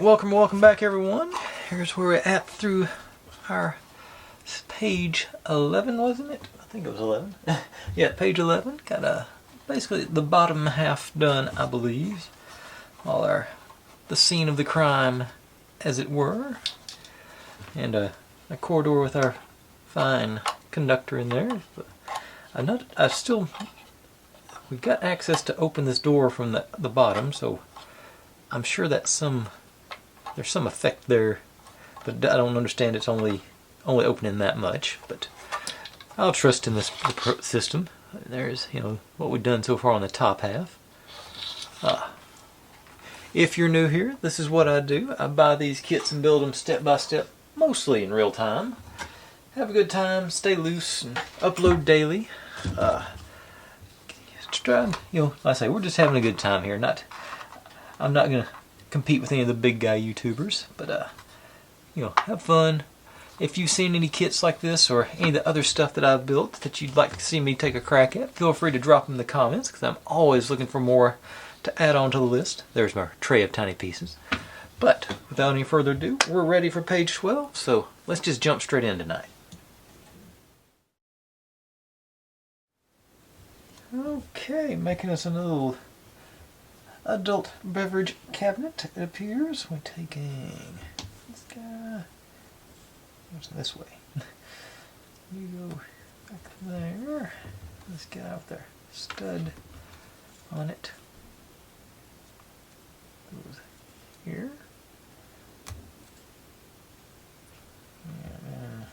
Alright, welcome back everyone. Here's where we're at through our page 11, wasn't it? I think it was 11. Yeah, page 11. Got basically the bottom half done, I believe. All the scene of the crime, as it were. And a corridor with our fine conductor in there. But we've got access to open this door from the bottom, so I'm sure that's there's some effect there, but I don't understand it's only opening that much. But I'll trust in the system. There's what we've done so far on the top half. If you're new here, this is what I do. I buy these kits and build them step by step, mostly in real time. Have a good time, stay loose, and upload daily. Try, like I say, we're just having a good time here. I'm not gonna compete with any of the big guy YouTubers, but have fun. If you've seen any kits like this or any of the other stuff that I've built that you'd like to see me take a crack at, feel free to drop them in the comments, because I'm always looking for more to add on to the list. There's my tray of tiny pieces. But without any further ado, we're ready for page 12, so let's just jump straight in tonight. Okay, making us a little adult beverage cabinet, it appears. We're taking this guy. This way. You go back there. This guy with their stud on it goes here. And then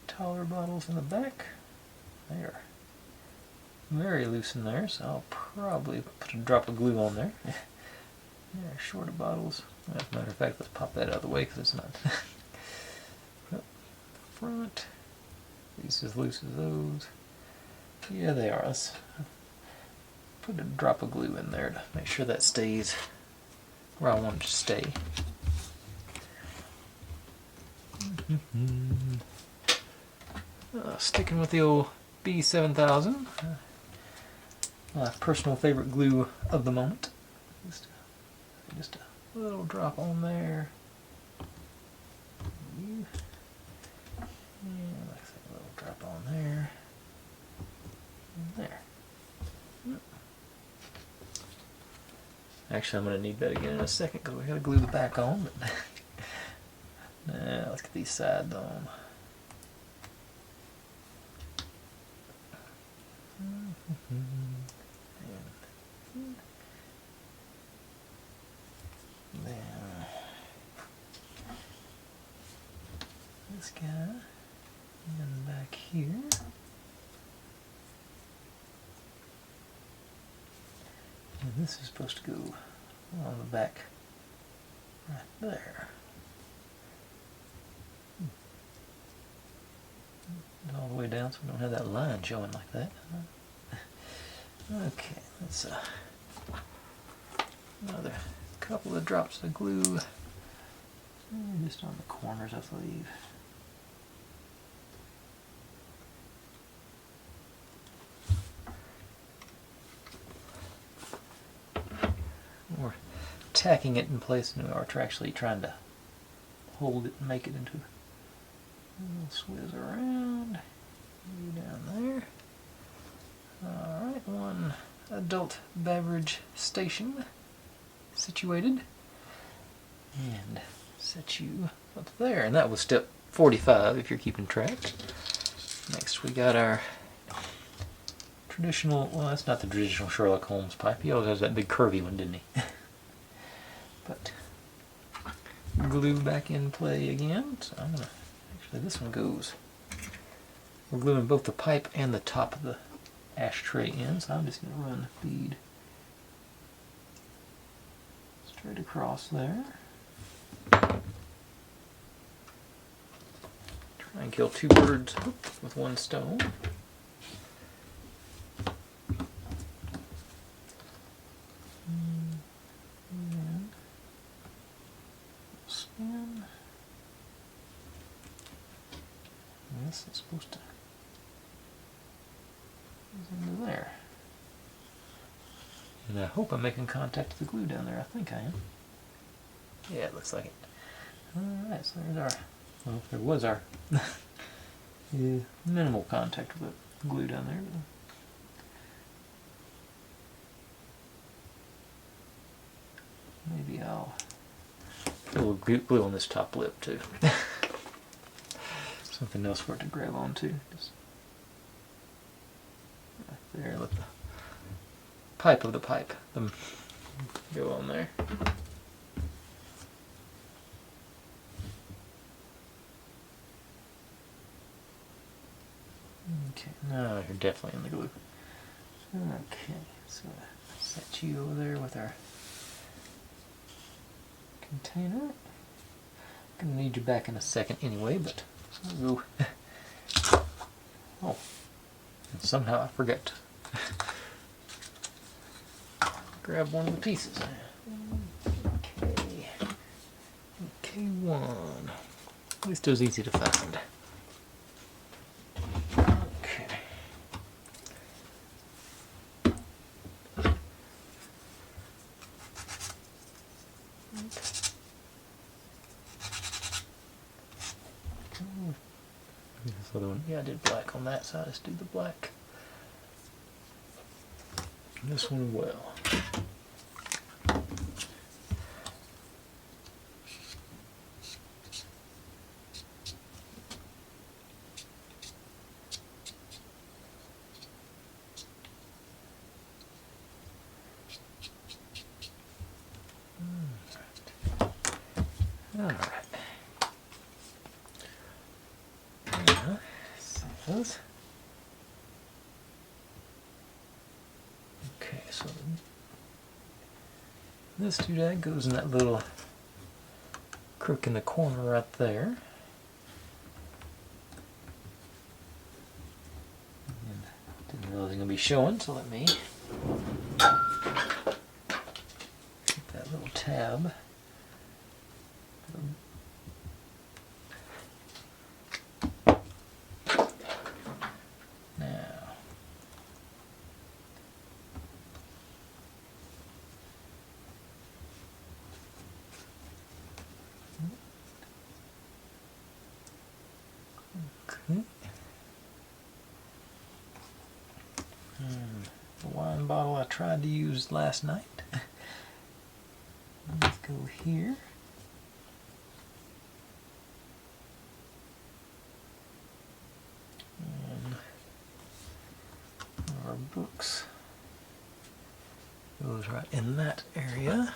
taller bottles in the back. There. Very loose in there, so I'll probably put a drop of glue on there. Yeah, shorter bottles. As a matter of fact, let's pop that out of the way because it's not. Front. These as loose as those. Yeah, they are. Let's put a drop of glue in there to make sure that stays where I want it to stay. Sticking with the old B7000. My personal favorite glue of the moment. Just a little drop on there. Yeah, like a little drop on there. And there. Actually, I'm going to need that again in a second because we got to glue the back on. But now let's get these sides on. Then this guy and back here. And this is supposed to go on the back right there. All the way down so we don't have that line showing like that. Okay, let's another couple of drops of glue just on the corners, I believe. We're tacking it in place, and we're actually trying to hold it and make it into a little swizz around. Down there. Alright, one adult beverage station situated. And set you up there. And that was step 45 if you're keeping track. Next we got our traditional, well, that's not the traditional Sherlock Holmes pipe. He always has that big curvy one, didn't he? But glue back in play again. So I'm gonna, actually this one goes, we're gluing both the pipe and the top of the ashtray in, so I'm just going to run the bead straight across there. Try and kill two birds with one stone. And spin. And this is supposed to into there. And I hope I'm making contact with the glue down there. I think I am. Yeah, it looks like it. Alright, so there's our, well, there was our yeah, minimal contact with the glue down there. Maybe I'll put a little glue on this top lip too. Something else for it to grab onto. Just right there, let the pipe of the pipe go on there. Okay, now you're definitely in the glue. Okay, so set you over there with our container. Gonna need you back in a second anyway, but we'll go. Oh, and somehow I forgot to grab one of the pieces. Okay, K1. At least it was easy to find. Okay. This other one, yeah, I did black on that side. Let's do the black. This one well. All right. Those. Okay, so this doodad goes in that little crook in the corner right there. And didn't realize it was going to be showing, so let me get that little tab. The wine bottle I tried to use last night. Let's go here. And our books goes right in that area.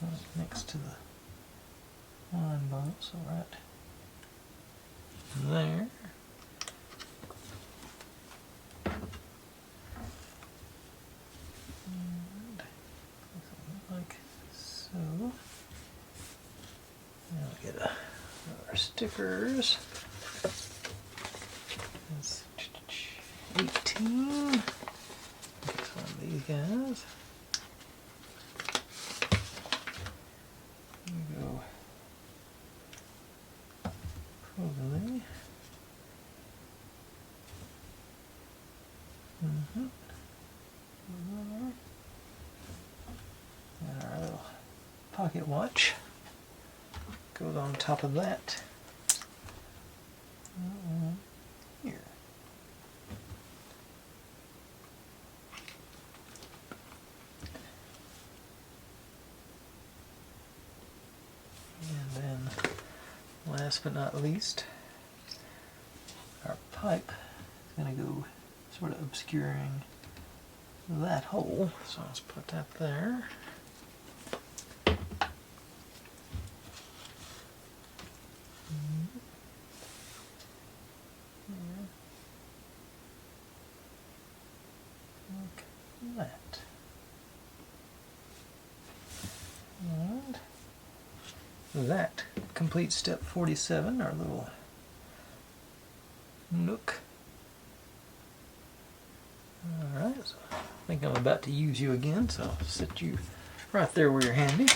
Right next to the wine bottle, so right there. And like so. Now we get our stickers. That's 18. Get some of these guys. There we go. Probably. And our little pocket watch goes on top of that. Here. And then, last but not least, our pipe is going to go sort of obscuring that hole. So let's put that there. Like that. And that completes step 47, our little nook. Alright, so I think I'm about to use you again, so I'll sit you right there where you're handy.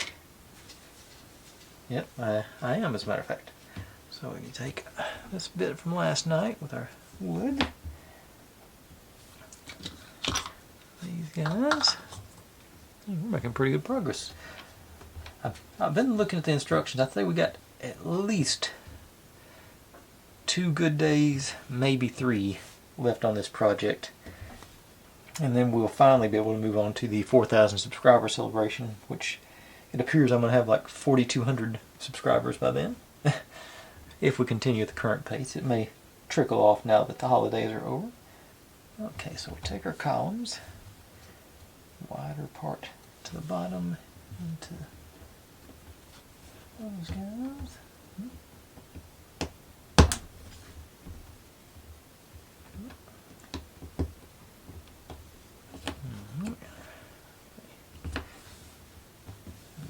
Yep, I am, as a matter of fact. So we can take this bit from last night with our wood. These guys. We're making pretty good progress. I've been looking at the instructions. I think we got at least 2 good days, maybe 3, left on this project. And then we'll finally be able to move on to the 4,000 subscriber celebration, which it appears I'm going to have like 4,200 subscribers by then. If we continue at the current pace. It may trickle off now that the holidays are over. Okay, so we take our columns, wider part to the bottom, into those guys.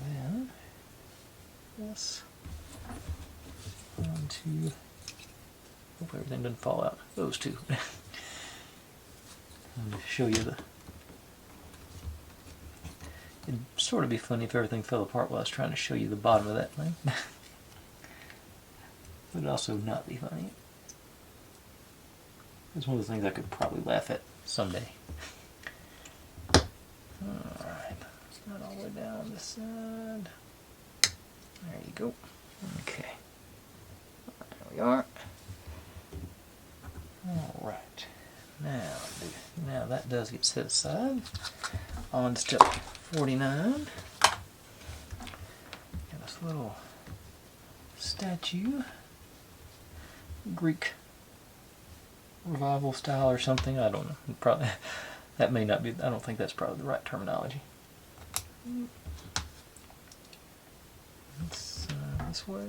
Then this onto, hope everything doesn't fall out, those two. And to show you it'd sort of be funny if everything fell apart while I was trying to show you the bottom of that thing. But it'd also not be funny. It's one of the things I could probably laugh at someday. Alright, it's not all the way down this side. There you go. Okay. There we are. Alright. Now that does get set aside. On to step 49. Got this little statue. Greek revival style or something. I don't know. Probably that may not be. I don't think that's probably the right terminology. Let's this way.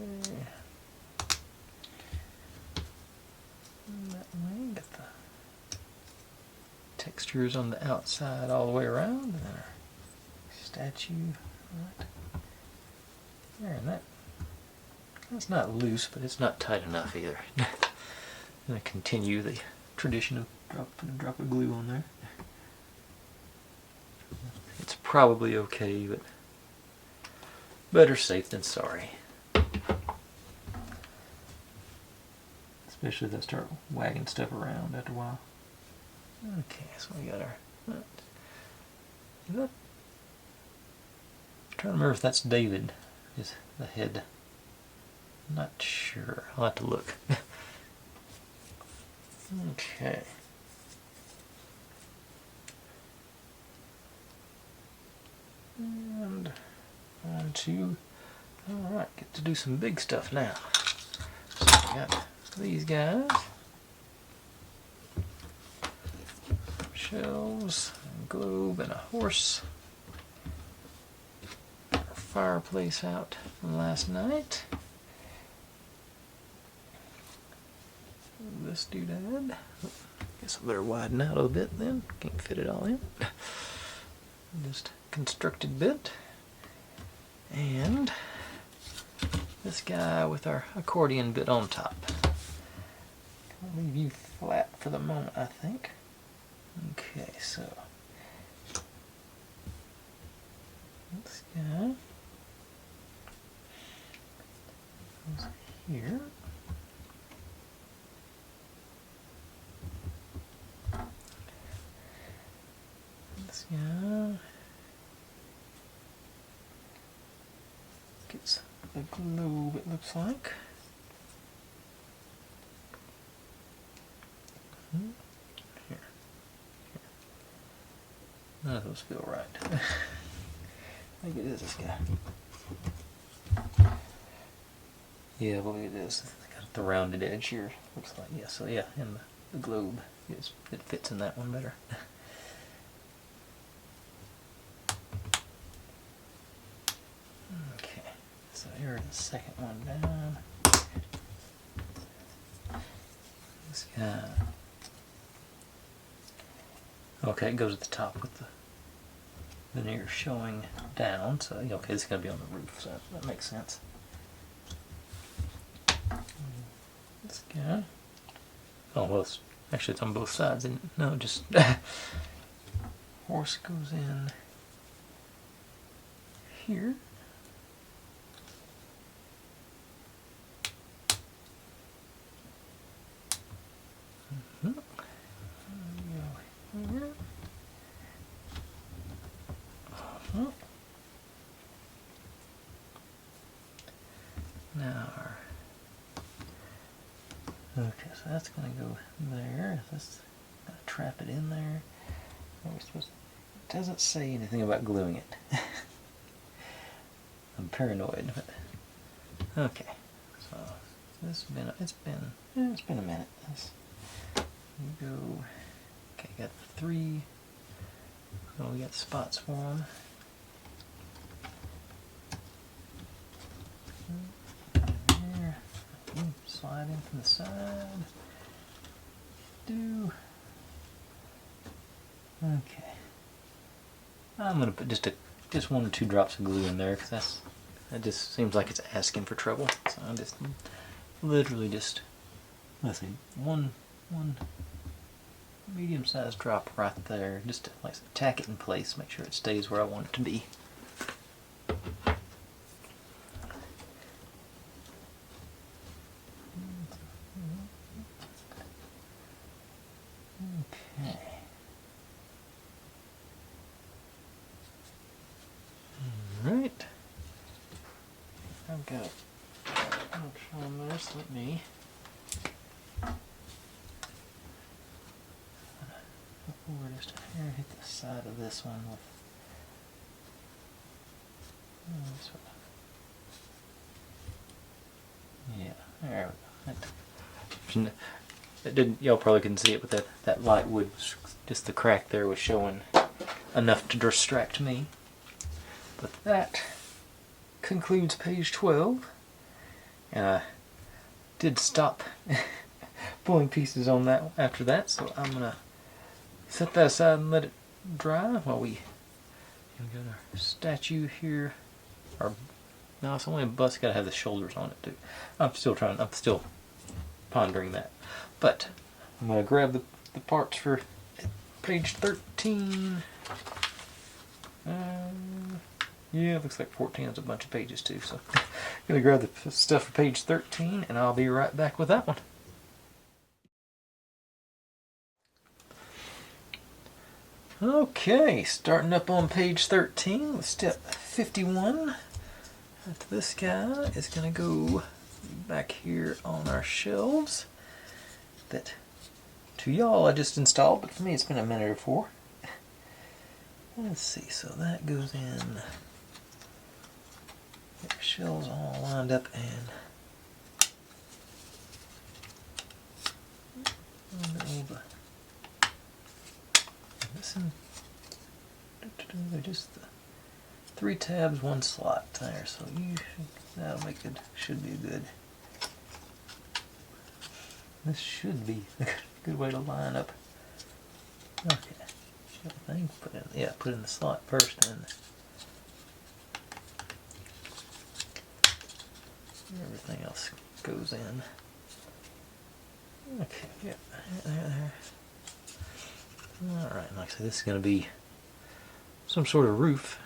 That way. Get the textures on the outside all the way around, and then our statue right there, and that's not loose, but it's not tight enough either. I'm going to continue the tradition of put a drop of glue on there. It's probably okay, but better safe than sorry. Especially if I start wagging stuff around after a while. Okay, so we got our. I'm trying to remember if that's David, is the head. I'm not sure. I'll have to look. Okay. And on to. Alright, get to do some big stuff now. So we got these guys. Shelves, a globe, and a horse. Our fireplace out from last night. This doodad. Guess I better widen out a bit then. Can't fit it all in. Just constructed bit. And this guy with our accordion bit on top. I'll leave you flat for the moment, I think. Okay, so this guy goes here. This guy gets the globe, it looks like. Here. None of those feel right. I think it is this guy. Yeah, I believe it is. It's got the rounded edge here. Looks like, yeah, so yeah, and the globe, it fits in that one better. Okay, so here's the second one down. This guy. Okay, it goes at the top with the veneer showing down, so okay, this is going to be on the roof, so that makes sense. This guy. Oh, well, actually it's on both sides, isn't it? No, just horse goes in here. now okay, so that's going to go there. Let's trap it in there. Are we supposed to, it doesn't say anything about gluing it. I'm paranoid. But, okay, so it's been a minute. Let's go. Okay, got 3. So we got spots for them. There. Slide in from the side. Do. Okay. I'm gonna put just 1 or 2 drops of glue in there because that just seems like it's asking for trouble. So I'm just literally just, let's see, one medium-sized drop right there, just to like tack it in place, make sure it stays where I want it to be. Okay. All right. I've got a on this. Let me. We're just here, hit the side of this one with this one. Yeah, there we go. It didn't. Y'all probably couldn't see it, but that light wood, just the crack there, was showing enough to distract me. But that concludes page 12, and I did stop pulling pieces on that after that, so I'm gonna set that aside and let it dry while we got our statue here. No, it's only a bust. It's gotta have the shoulders on it too. I'm still pondering that. But I'm gonna grab the parts for page 13. Yeah, it looks like 14 has a bunch of pages too. So I'm gonna grab the stuff for page 13, and I'll be right back with that one. Okay, starting up on page 13 with step 51. This guy is going to go back here on our shelves that to y'all I just installed, but for me it's been a minute or 4. Let's see, so that goes in. Get our shelves all lined up and listen. They're just 3 tabs, 1 slot there, so that'll make it, should be good. This should be a good way to line up. Okay, I think put in the slot first, and then everything else goes in. Okay, yeah, there. All right, like I said, this is going to be some sort of roof.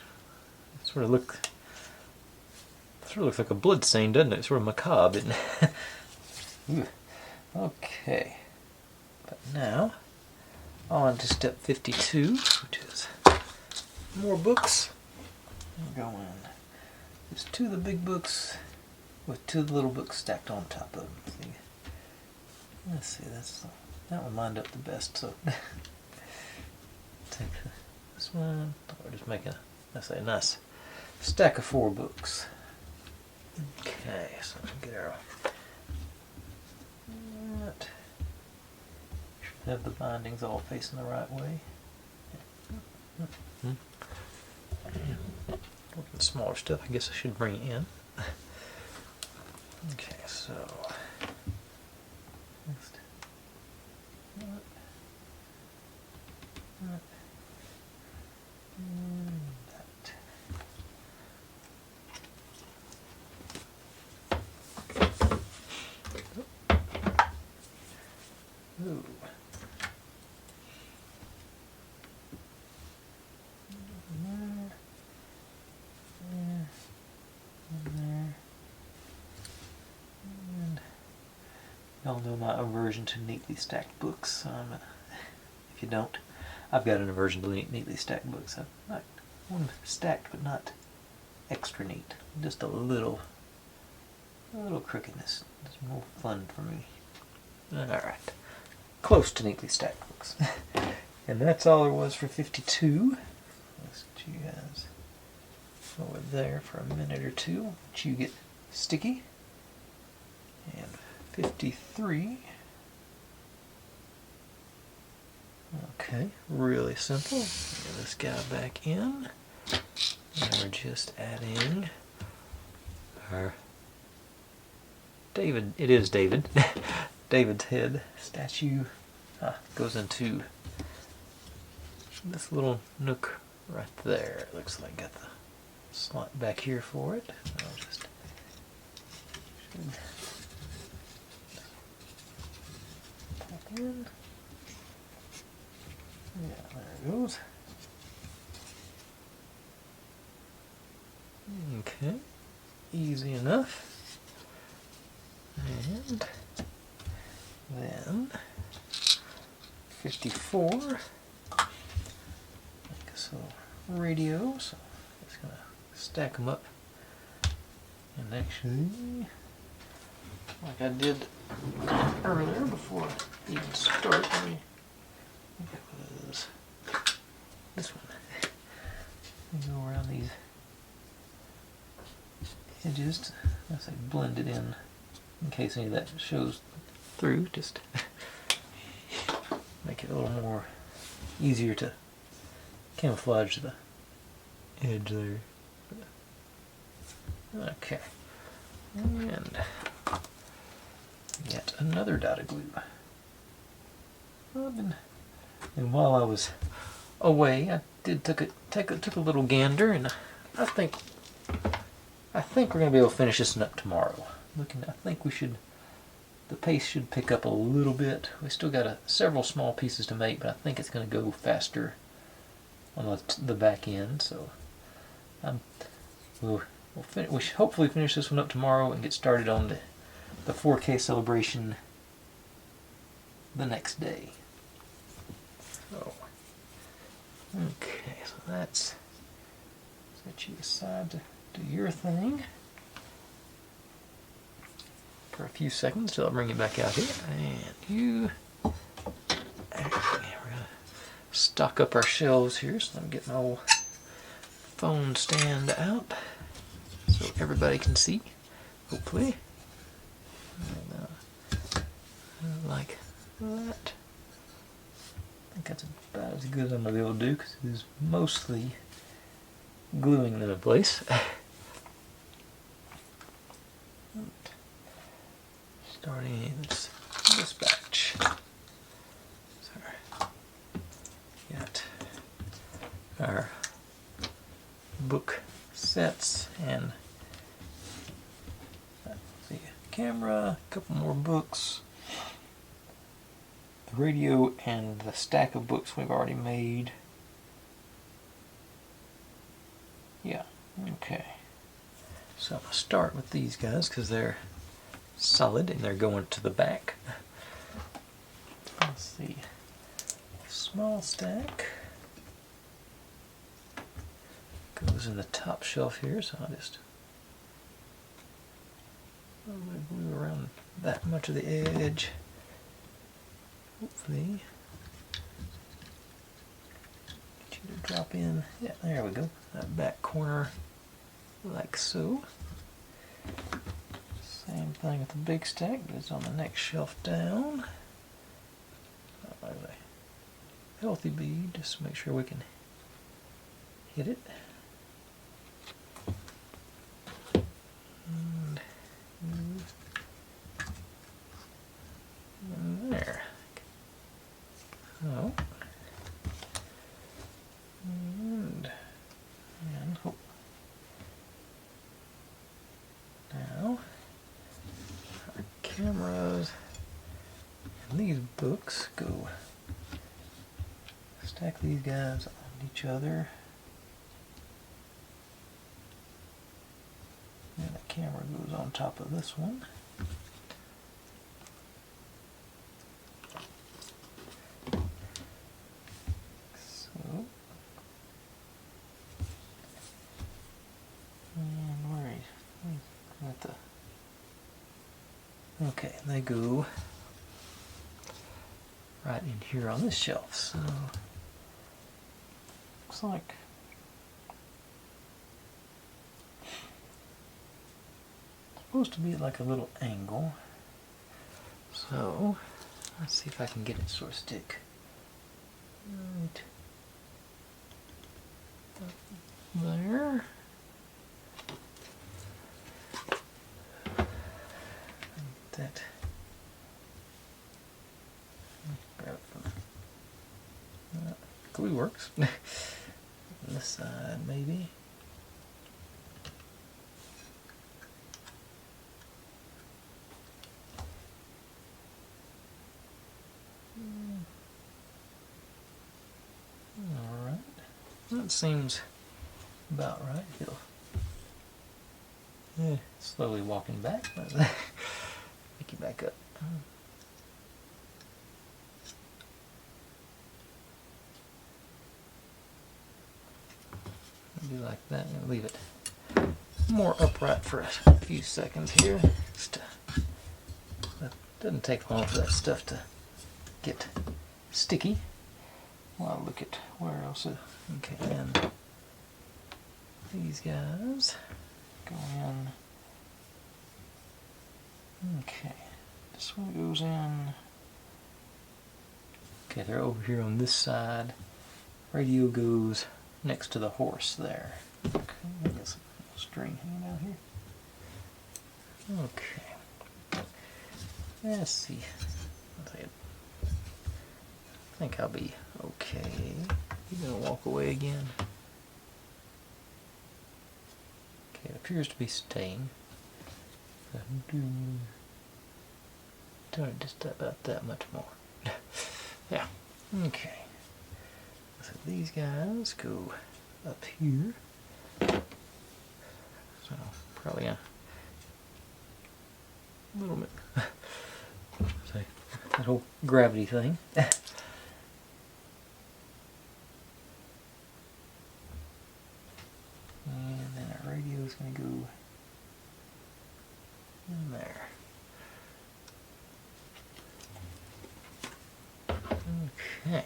It sort of looks like a blood stain, doesn't it? It's sort of macabre, isn't it? Okay, but now on to step 52, which is more books. We're going there's 2 of the big books with 2 of the little books stacked on top of them. See? Let's see, that one lined up the best. So take this one. Or just make a nice stack of 4 books. Okay, so get our that. Should have the bindings all facing the right way. The smaller stuff, I guess I should bring it in. Okay, so next. Ooh. Y'all know my aversion to neatly stacked books. If you don't, I've got an aversion to neatly stacked books. I like one stacked, but not extra neat. Just a little A little crookedness. It's more fun for me. Alright. Close to neatly stacked books. And that's all there was for 52. Let's get you guys over there for a minute or two. Let you get sticky. And 53. Okay, really simple. Get this guy back in. And we're just adding our David. It is David. David's head statue goes into this little nook right there. It looks like got the slot back here for it. I'll just pop in. Yeah, there it goes. Okay, easy enough. And then 54. Make us a radio, so I'm just gonna stack them up. And actually, like I did earlier before I even start, let me think it was this one. Let me go around these edges, I say blend it in case any of that shows through, just make it a little more easier to camouflage the edge there. Okay, and yet another dot of glue. And while I was away, I did took a little gander, and I think we're gonna be able to finish this one up tomorrow. I think we should. The pace should pick up a little bit. We still got several small pieces to make, but I think it's going to go faster on the back end. So we should hopefully finish this one up tomorrow and get started on the 4K celebration the next day. So, okay, so that's set you aside to do your thing for a few seconds till I bring it back out here. And you, actually, we're gonna stock up our shelves here. So let me get my old phone stand out so everybody can see, hopefully. And, like that. I think that's about as good as I'm gonna be able to do because it is mostly gluing them in place. Starting this batch. Sorry. Got our book sets and the camera, a couple more books, the radio, and the stack of books we've already made. Yeah, okay. So I'm going to start with these guys because they're solid and they're going to the back. Let's see. Small stack goes in the top shelf here, so I'll just glue around that much of the edge. Hopefully get you to drop in. Yeah, there we go. That back corner like so. Same thing with the big stack, but it's on the next shelf down. There's a healthy bead, just to make sure we can hit it. And there. So, and hope. Now, our cameras and these books go. Stack these guys on each other. And the camera goes on top of this one. So, and where is at the Okay, they go right in here on this shelf. So looks like it's supposed to be like a little angle. So let's see if I can get it to sort of stick right up there. That grab it from glue works. This side maybe. Alright. That seems about right. Slowly walking back. Pick you back up. Do like that and leave it more upright for a few seconds here. It doesn't take long for that stuff to get sticky. Well, I'll look at where else. Okay, and these guys go in. Okay, this one goes in. Okay, they're over here on this side. Radio goes next to the horse there. Okay, I guess a string hanging out here. Okay, let's see. I think I'll be okay. You gonna walk away again? Okay, it appears to be staying. Just about that much more. Yeah. Okay. So these guys go up here. So probably a little bit. So that whole gravity thing. And then our radio is going to go in there. Okay.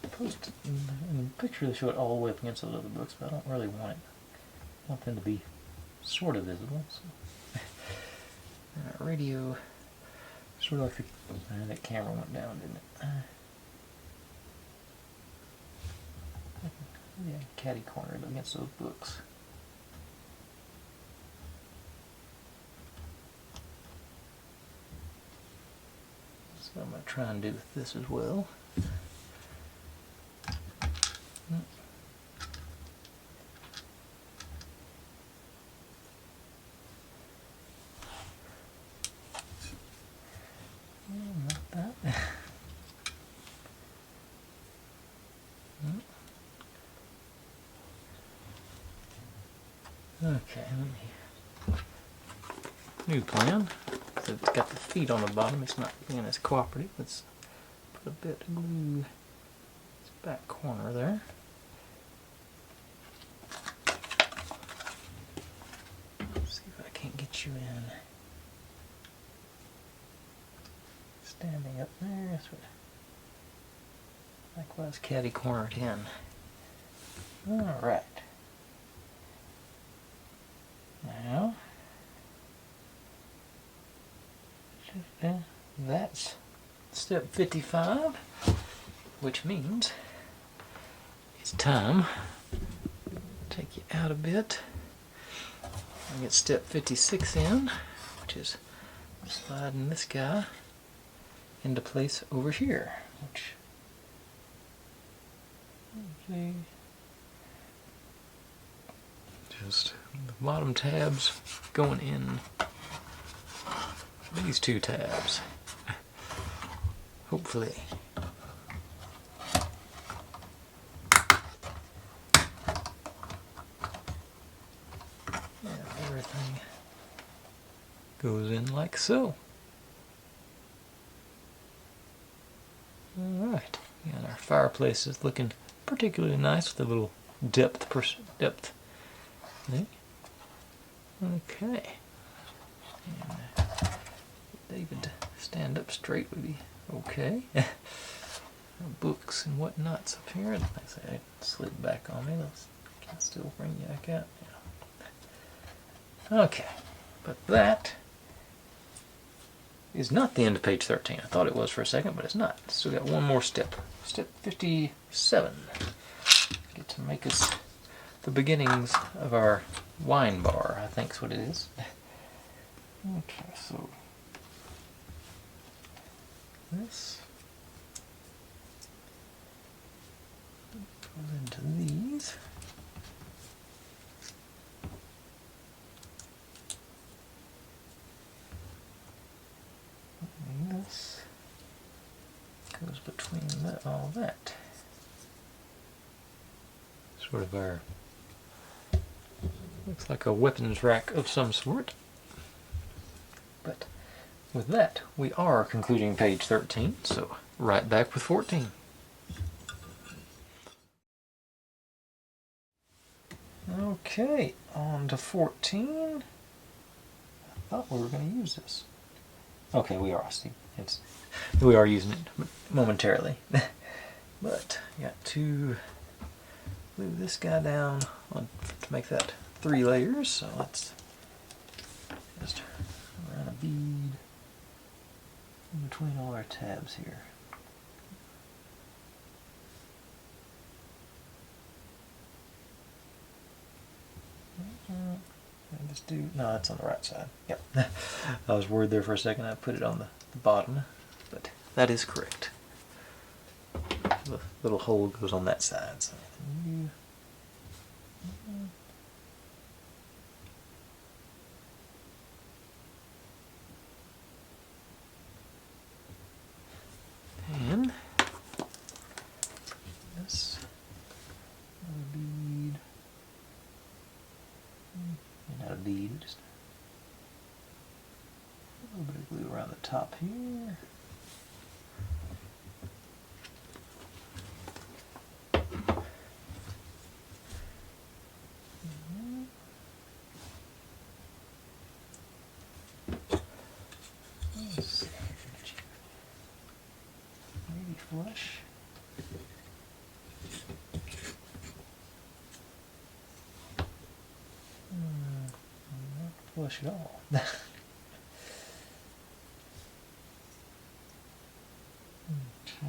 Supposed to, in the picture they show it all the way up against those other books, but I don't really want it. I want them to be sort of visible. So. Radio, sort of like that camera went down, didn't it? Yeah, catty cornered against those books. So I'm going to try and do with this as well. Not that. Okay, new plan. So it's got the feet on the bottom. It's not being as cooperative. Let's put a bit of glue this back corner there. See if I can't get you in. Standing up there. That's what. Likewise, catty cornered in. All right. Now, that's step 55, which means it's time to take you out a bit and get step 56 in, which is sliding this guy into place over here, which, okay, just the bottom tabs going in these two tabs. Hopefully. And everything goes in like so. Alright, and our fireplace is looking particularly nice with a little depth. Okay. And David stand up straight would be okay. Books and whatnots up here. Like I say, I slid back on me. Those can still bring you back out. Yeah. Okay, but that is not the end of page 13. I thought it was for a second, but it's not. Still got one more step. Step 57. Get to make us the beginnings of our wine bar, I think is what it is. Okay, so this goes into these. And this goes between all that. Sort of our, looks like a weapons rack of some sort. But with that, we are concluding page 13, so right back with 14. Okay, on to 14. I thought we were going to use this. Okay, we are, Steve. We are using it momentarily. But I got to glue this guy down to make that 3 layers, so let's just run a bead in between all our tabs here. I just do, no, that's on the right side. Yep. I was worried there for a second. I put it on the bottom, but that is correct. The little hole goes on that side. So and this bead, not a bead, just a little bit of glue around the top here. Let's see. Maybe flush. Not flush at all. Okay,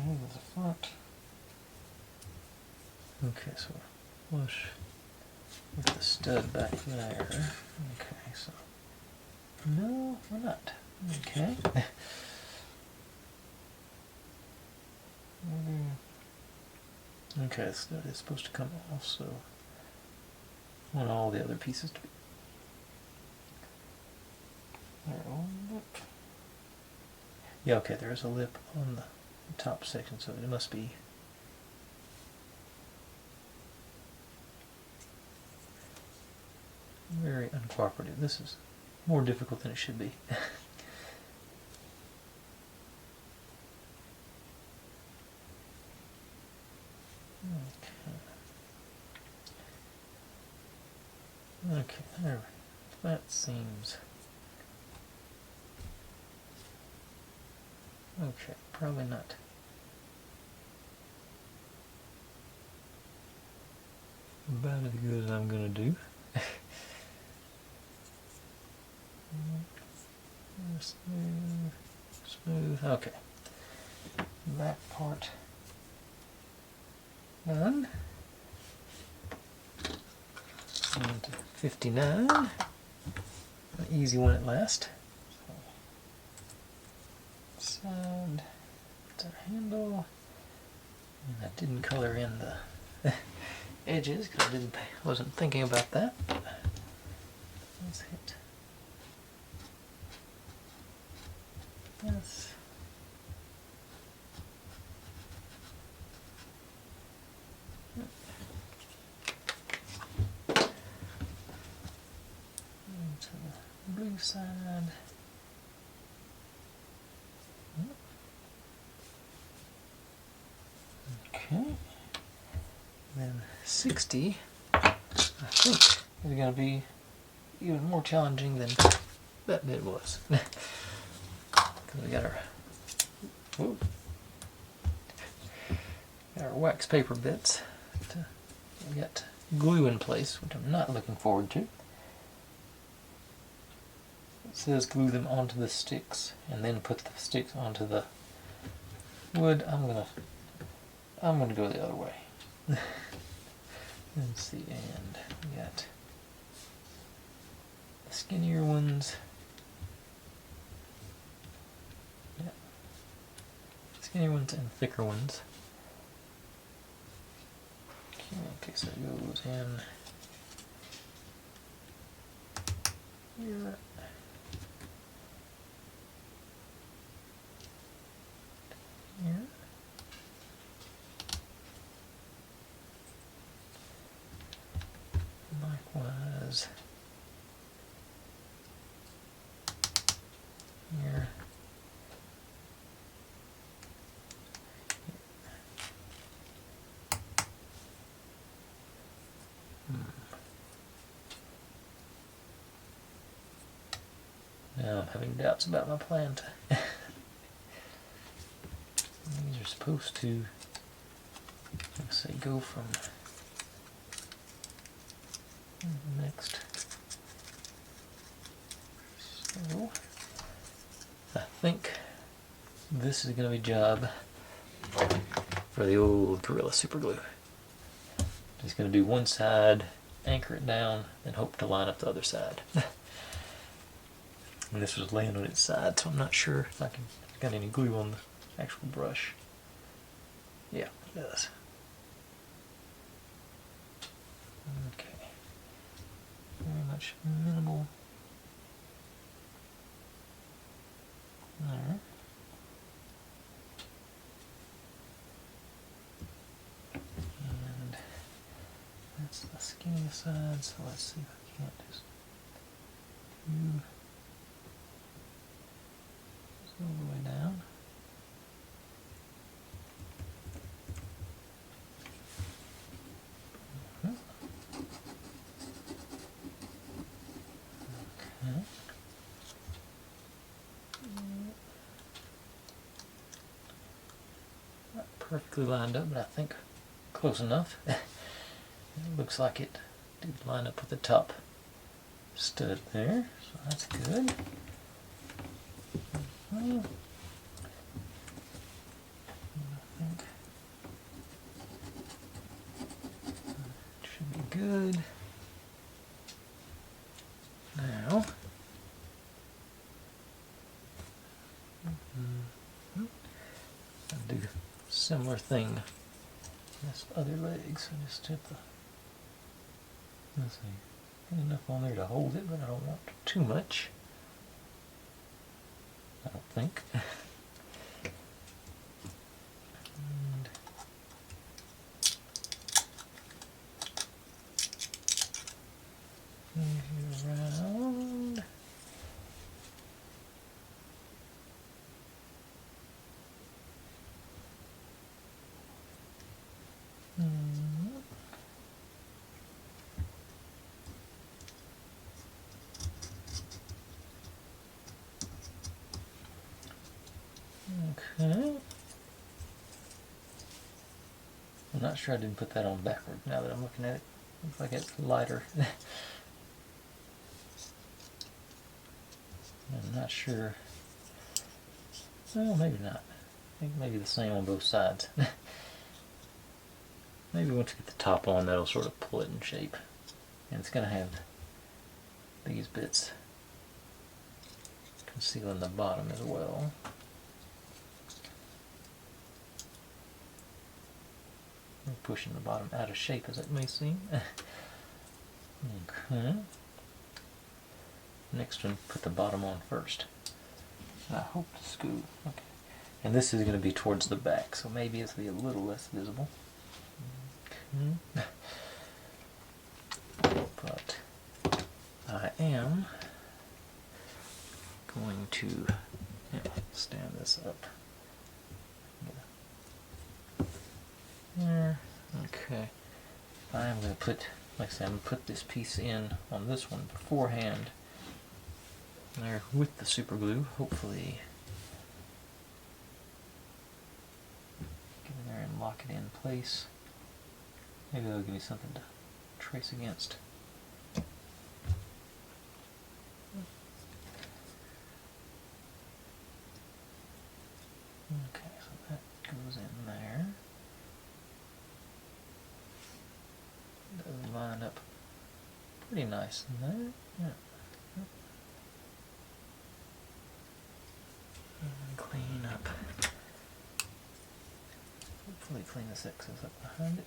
with the front. Okay, so flush with the stud back there. Okay, so no, we're not. Okay. Okay, so it's supposed to come also. I want all the other pieces to be. Lip. Yeah, okay, there's a lip on the top section, so it must be. Very uncooperative. This is more difficult than it should be. Okay, there. That seems okay. Probably not. About as good as I'm gonna do. Smooth, smooth. Okay. That part done. And 59. An easy one at last. Side to handle. And I didn't color in the edges because I wasn't thinking about that. Let's hit this. To the blue side. Okay. 60, I think, is going to be even more challenging than that bit was. Because we got our wax paper bits. We got glue in place, which I'm not looking forward to. It says glue them onto the sticks and then put the sticks onto the wood. I'm gonna go the other way. Let's see, and we got the skinnier ones. Yeah. Skinnier ones and thicker ones. Okay, so it goes in here. Here. Likewise here. Now I'm having doubts about my plan to these are supposed to, let's say, go from next. So I think this is going to be a job for the old Gorilla Super Glue. Just going to do one side, anchor it down, and hope to line up the other side. And this was laying on its side, so I'm not sure if I got any glue on the actual brush. Yeah, it does. Okay. Very much minimal. There. And that's the skinny side, so let's see if I can't just do all the way down. Okay. Not perfectly lined up, but I think close enough. It looks like it did line up with the top stud there, so that's good. I think it should be good. Now, I'll do a similar thing. This other leg, so just tip the. Let's see, get enough on there to hold it, but I don't want too much. I don't think. And move you around. Okay. I'm not sure I didn't put that on backward now that I'm looking at it. Looks like it's lighter. I'm not sure. Well, maybe not. I think maybe the same on both sides. Maybe once you get the top on, that'll sort of pull it in shape. And it's going to have these bits concealing the bottom as well. I'm pushing the bottom out of shape as it may seem. Okay. Next one, put the bottom on first. I hope to scoot. Okay. And this is going to be towards the back, so maybe it'll be a little less visible. Okay. But I am going to stand this up. There. Okay. I'm going to put, like I said, I'm going to put this piece in on this one beforehand. There with the super glue, hopefully get in there and lock it in place. Maybe that'll give me something to trace against. Okay, so that goes in there. Does line up pretty nice in there. Yeah. And clean up. Hopefully clean this excess up behind it.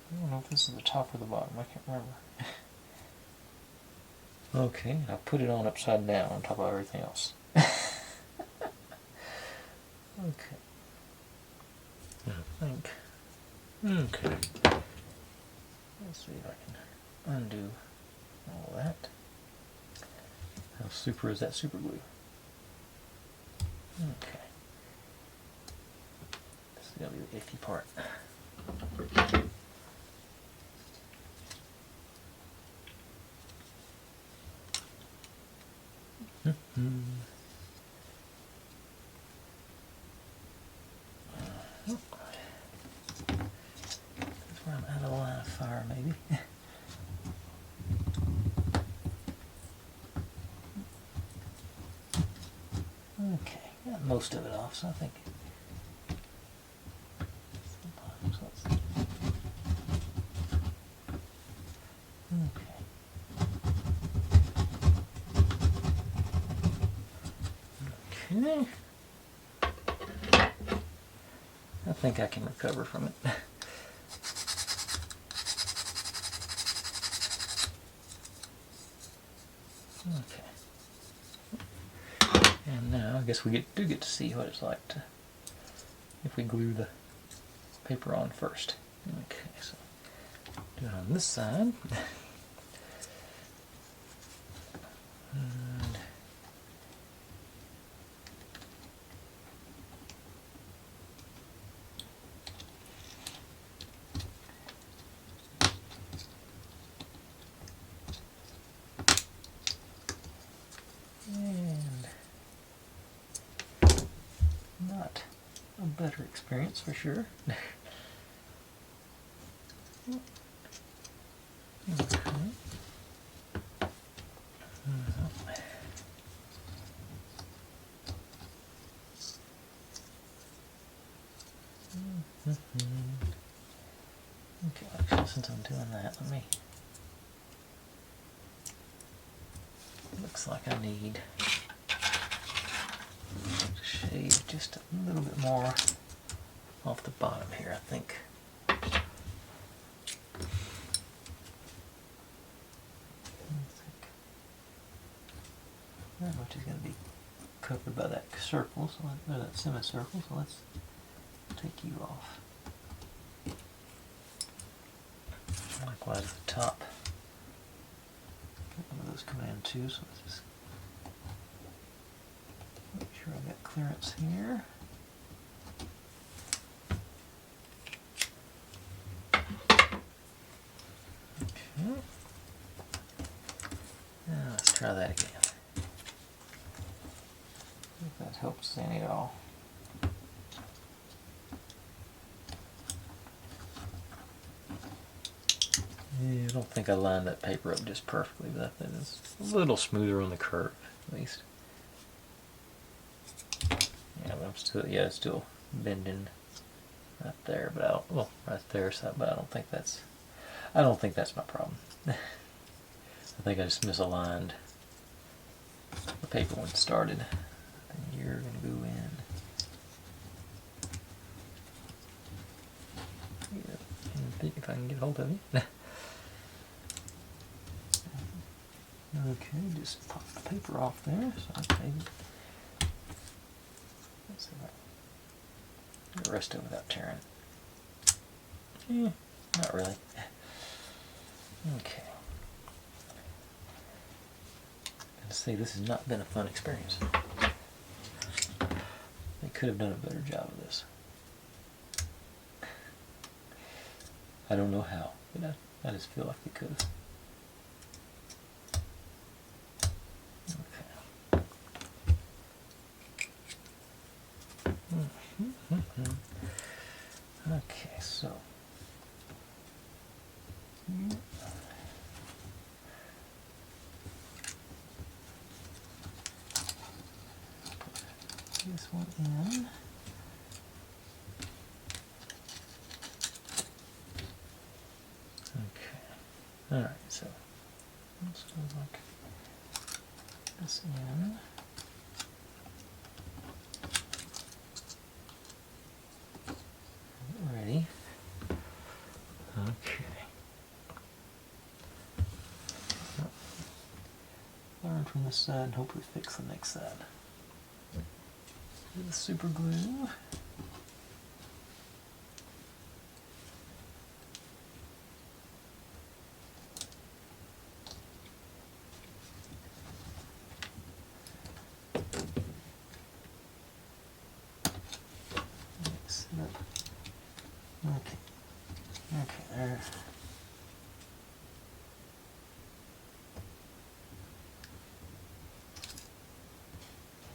I don't know if this is the top or the bottom, I can't remember. Okay, I'll put it on upside down on top of everything else. Okay. I think. Okay. Let's see if I can undo all that. How super is that super glue? Okay. This is going to be the iffy part. That's where I'm out of line of fire, maybe. Okay, got most of it off, so I think. Okay. Okay. I think I can recover from it. Okay. And now I guess we do get to see what it's like to if we glue the paper on first. Okay, so do it on this side. And not a better experience for sure. Okay. Okay, actually, since I'm doing that, let me. Looks like I need to shave just a little bit more off the bottom here, I think. That much is going to be covered by that circle, so or that semicircle, so let's take you off. Likewise at the top. Got one of those coming in too, so let's just make sure I've got clearance here. Okay. Now let's try that again. If that helps any at all. Yeah, I don't think I lined that paper up just perfectly, but I think it's a little smoother on the curve, at least. Yeah, but I'm still, yeah, it's still bending right there, but I don't, well, right there, so, but I don't think that's my problem. I think I just misaligned the paper when it started. And you're going to go in. Yeah, and if I can get hold of you. Okay, just pop the paper off there. So okay. Let's see if I can get the rest of it without tearing. Yeah, not really. Okay. say this has not been a fun experience. They could have done a better job of this. I don't know how, but I just feel like they could have. Okay, so put this one in. Okay, all right, so let's go like this in. Ready? Okay. Learn from this side and hopefully fix the next side. Do the super glue. Mix it up. Okay. Okay, there.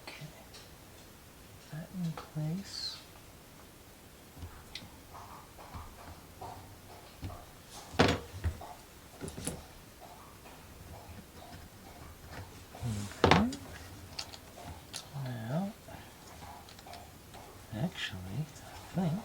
Okay. That in place. Okay. Now, actually, I think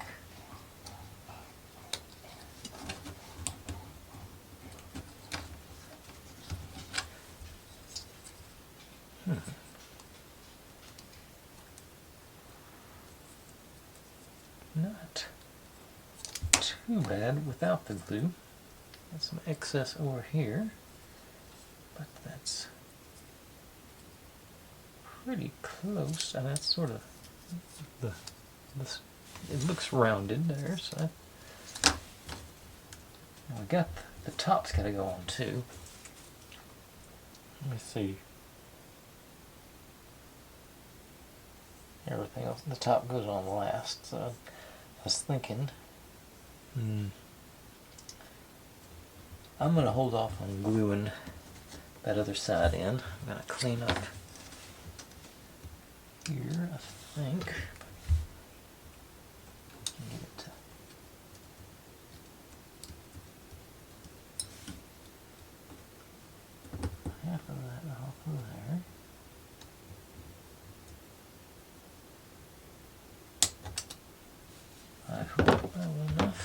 not too bad without the glue. Got some excess over here, but that's pretty close. And that's sort of this. It looks rounded there, so we got the top's got to go on too. Let me see. Everything else, the top goes on last. So I was thinking, I'm going to hold off on gluing that other side in. I'm going to clean up here, I think. Get it to half of that off of there. I hope that was enough.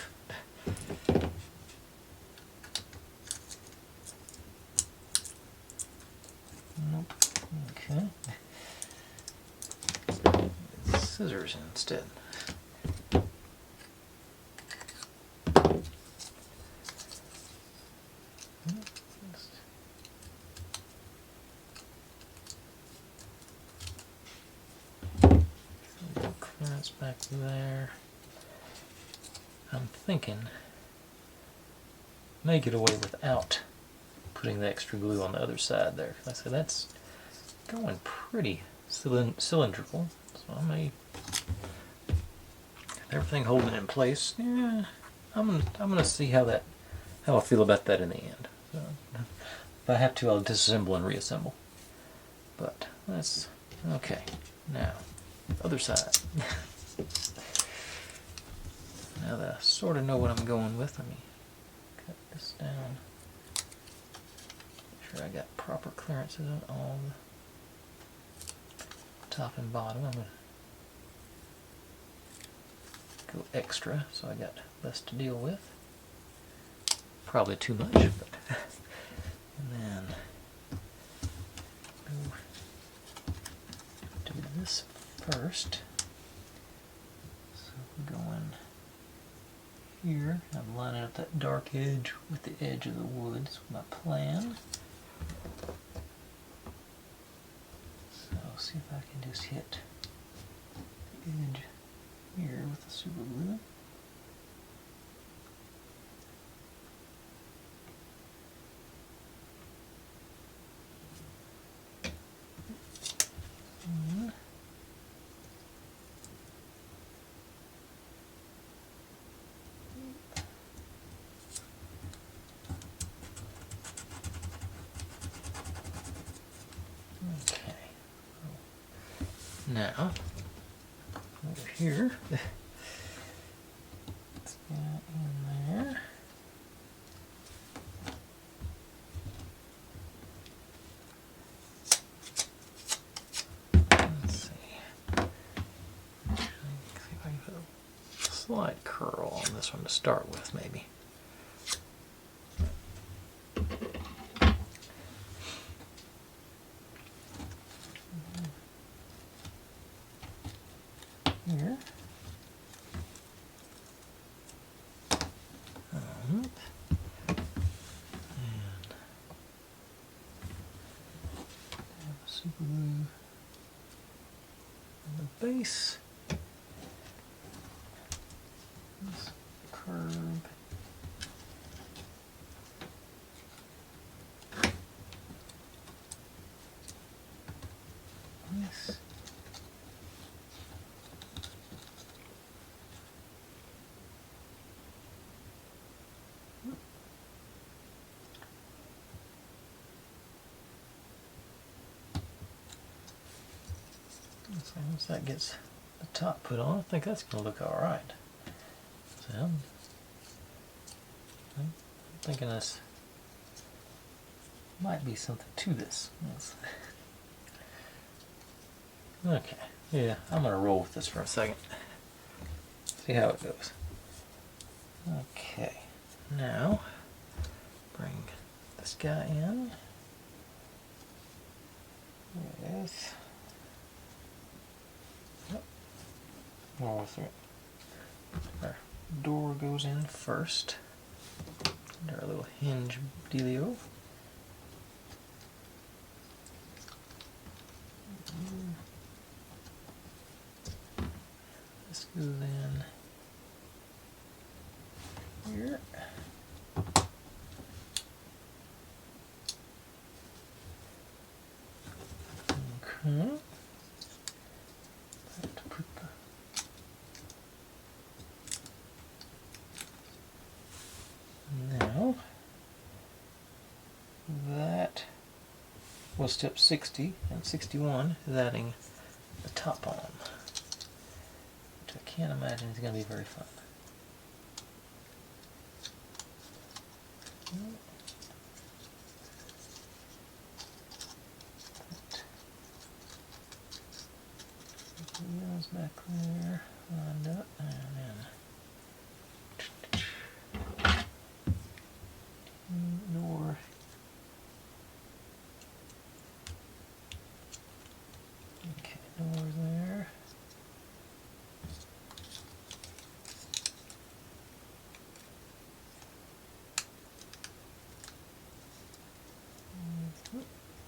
Nope. Okay. Scissors instead. Clearance back there. I'm thinking may get away without putting the extra glue on the other side there. I said that's going pretty cylindrical, so I may, everything holding it in place. Yeah, I'm gonna see how I feel about that in the end. So, if I have to, I'll disassemble and reassemble. But that's okay. Now, other side. Now that I sort of know what I'm going with, let me cut this down. Make sure I got proper clearances on all the top and bottom. I'm going to go extra so I got less to deal with. Probably too much, but and then do this first. So we're going here. I'm lining up that dark edge with the edge of the wood. That's my plan. So see if I can just hit the edge here with the super glue. Now, over here, let's get in there. Let's see. Actually, see if I can put a slight curl on this one to start with, maybe. Here. And have super glue on the base. This curve. This. So once that gets the top put on, I think that's going to look all right. So I'm thinking this might be something to this. Okay, yeah, I'm going to roll with this for a second. See how it goes. Okay, now bring this guy in. There it is. More with it. Our door goes in first. And our little hinge dealio. This goes in here. Okay. Have to put the now that was step 60 and 61 is adding the top on, which I can't imagine is going to be very fun. Put the wheels back there, lined up, and then door. Okay, doors there.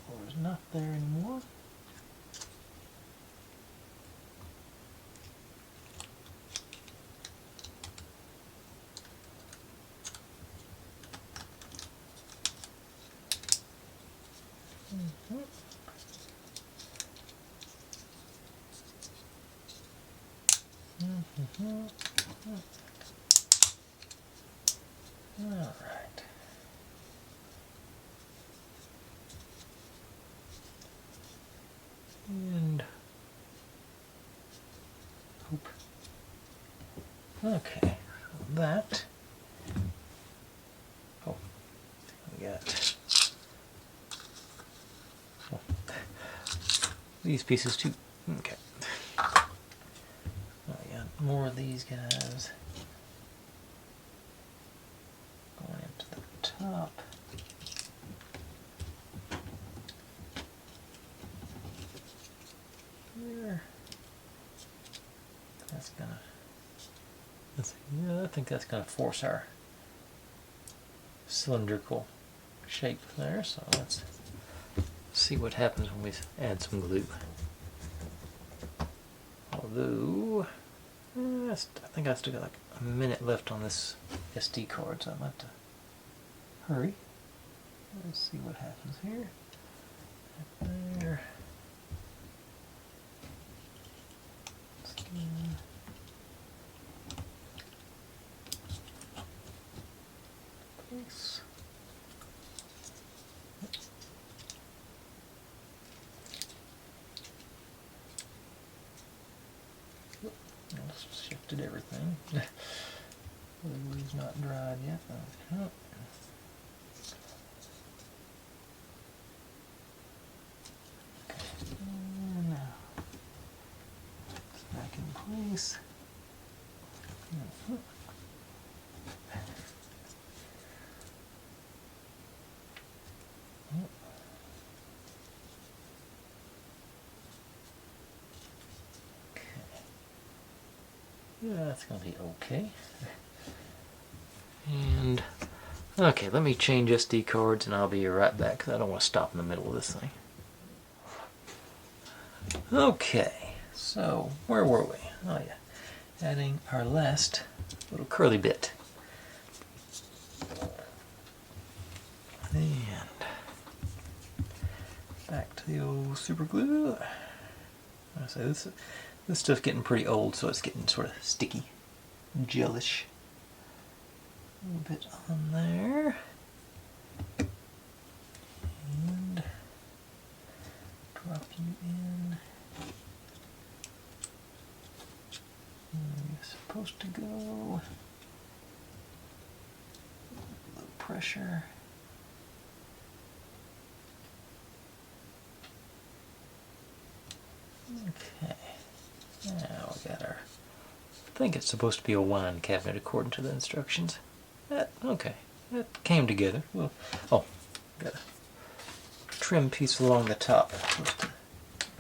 Door's not there anymore. All right. And hoop. Okay, so that. Oh, we got these pieces too. Okay. Oh, yeah, more of these guys going into the top. There. That's gonna. Yeah, I think that's gonna force our cylindrical shape there. So let's see what happens when we add some glue. Although, I think I still got like a minute left on this SD card, so I might have to hurry. Let's see what happens here. There. Place. Just shifted everything. The glue's not dried yet. Okay. Now it's back in place. Yeah, that's going to be okay. And, okay, let me change SD cards and I'll be right back because I don't want to stop in the middle of this thing. Okay, so where were we? Oh yeah, adding our last little curly bit. And back to the old super glue. I say this stuff's getting pretty old, so it's getting sort of sticky, gelish. A little bit on there, and drop you in. Where you're supposed to go. Low pressure. Okay, now we got our, I think it's supposed to be a wine cabinet according to the instructions. Okay, that came together. Well, oh, got a trim piece along the top.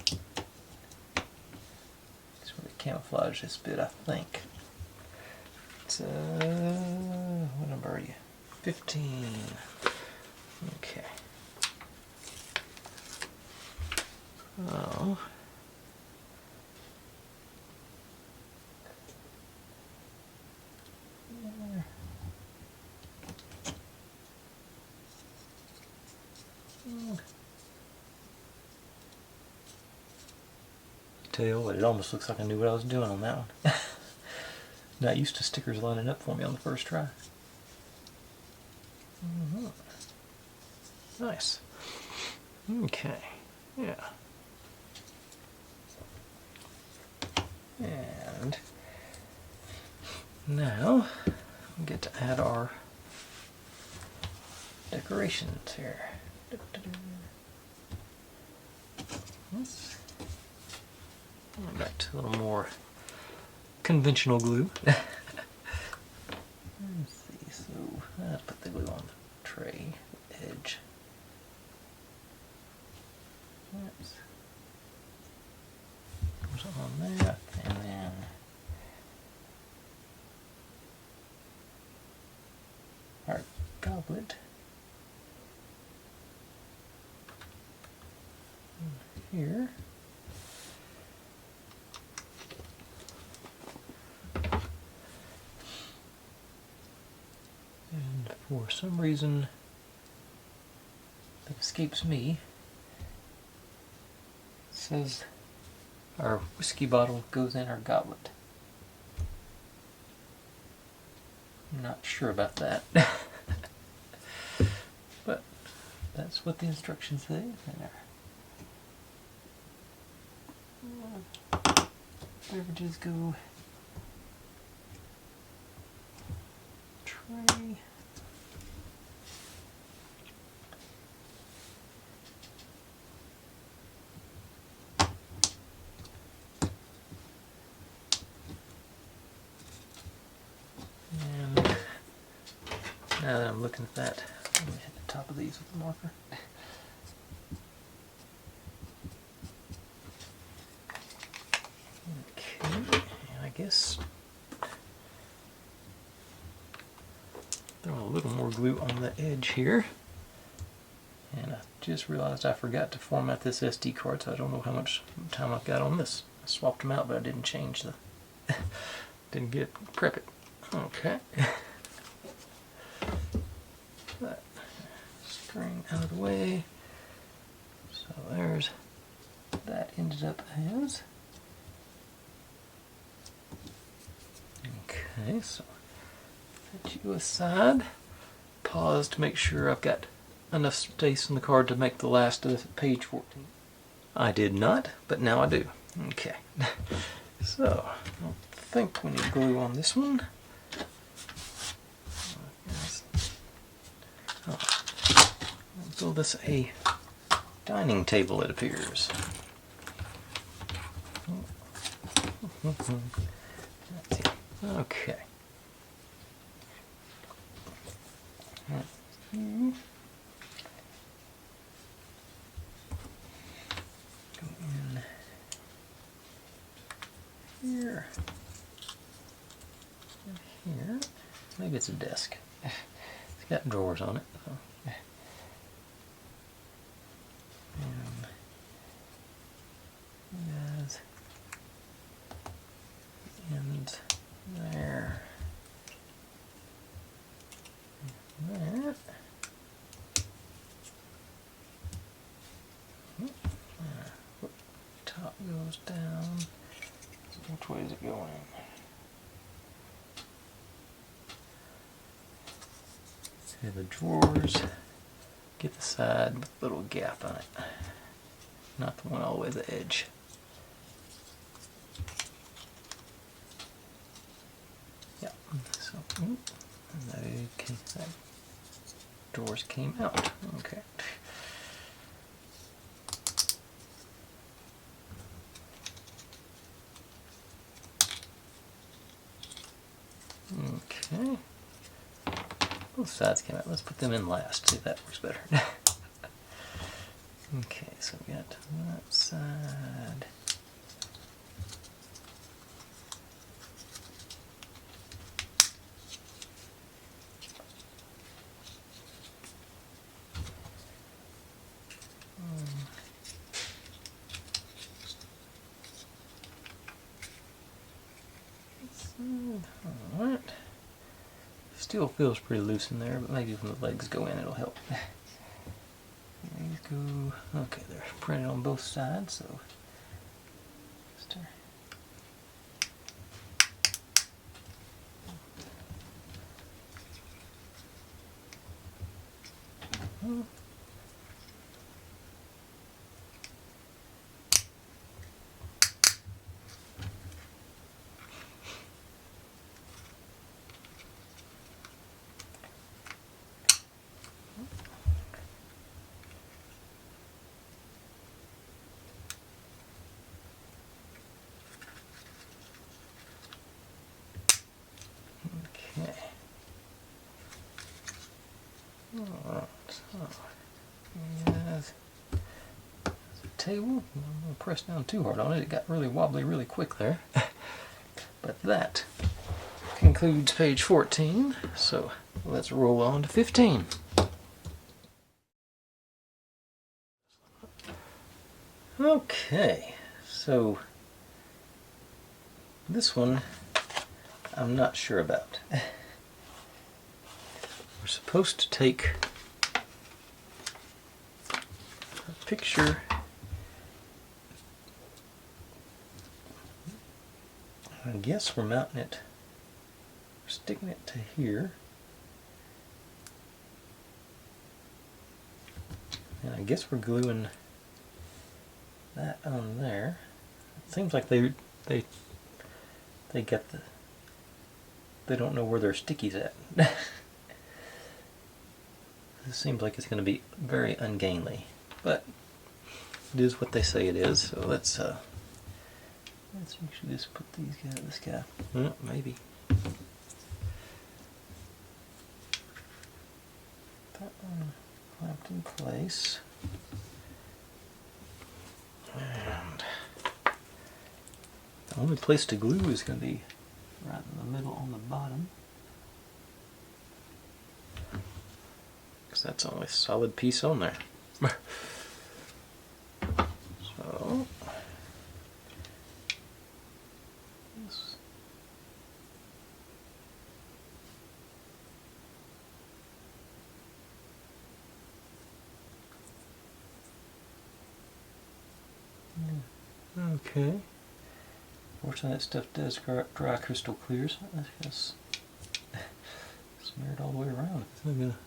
Just really camouflage this bit, I think. It's, what number are you? 15. Okay. Oh. Tell you what, it almost looks like I knew what I was doing on that one. Not used to stickers lining up for me on the first try. Nice. Okay, yeah. And now we get to add our decorations here. Back to a little more conventional glue. Let's see, so I'll put the glue on the tray, the edge. Oops. Goes on there, and then our goblet. Here. And for some reason that escapes me, it says our whiskey bottle goes in our goblet. I'm not sure about that. But that's what the instructions say. Beverages go tray. And now that I'm looking at that, I'm going to hit the top of these with the marker. I guess throw a little more glue on the edge here. And I just realized I forgot to format this SD card, so I don't know how much time I've got on this. I swapped them out, but I didn't change the didn't prep it. Okay. That string out of the way. So there's that ended up as. Okay, so set you aside. Pause to make sure I've got enough space on the card to make the last of page 14. I did not, but now I do. Okay. So, I don't think we need glue on this one. Oh, let's build this a dining table, it appears. Okay. Go in here. And here. Maybe it's a desk. It's got drawers on it. So. And there. And that. Top goes down. Which way is it going? See the drawers. Get the side with a little gap on it. Not the one all the way to the edge. Yeah. So, okay, that drawers came out. Okay. Okay. Both sides came out. Let's put them in last. See if that works better. Okay, so we got that side. Alright. Still feels pretty loose in there, but maybe when the legs go in it'll help. These go, okay, they're printed on both sides, so okay. Alright, so yes. Table. I'm going to press down too hard on it. It got really wobbly really quick there. But that concludes page 14. So let's roll on to 15. Okay, so this one I'm not sure about. We're supposed to take a picture. I guess we're mounting it, we're sticking it to here. And I guess we're gluing that on there. It seems like they get the, they don't know where their sticky's at. This seems like it's going to be very ungainly, but it is what they say it is. So let's actually just put these guys, this guy, maybe. That one clamped in place. And the only place to glue is going to be right in the middle on the bottom. Because that's the only solid piece on there. So, this. Okay. Fortunately, that stuff does dry crystal clear, so that's just smear it all the way around. It's not gonna.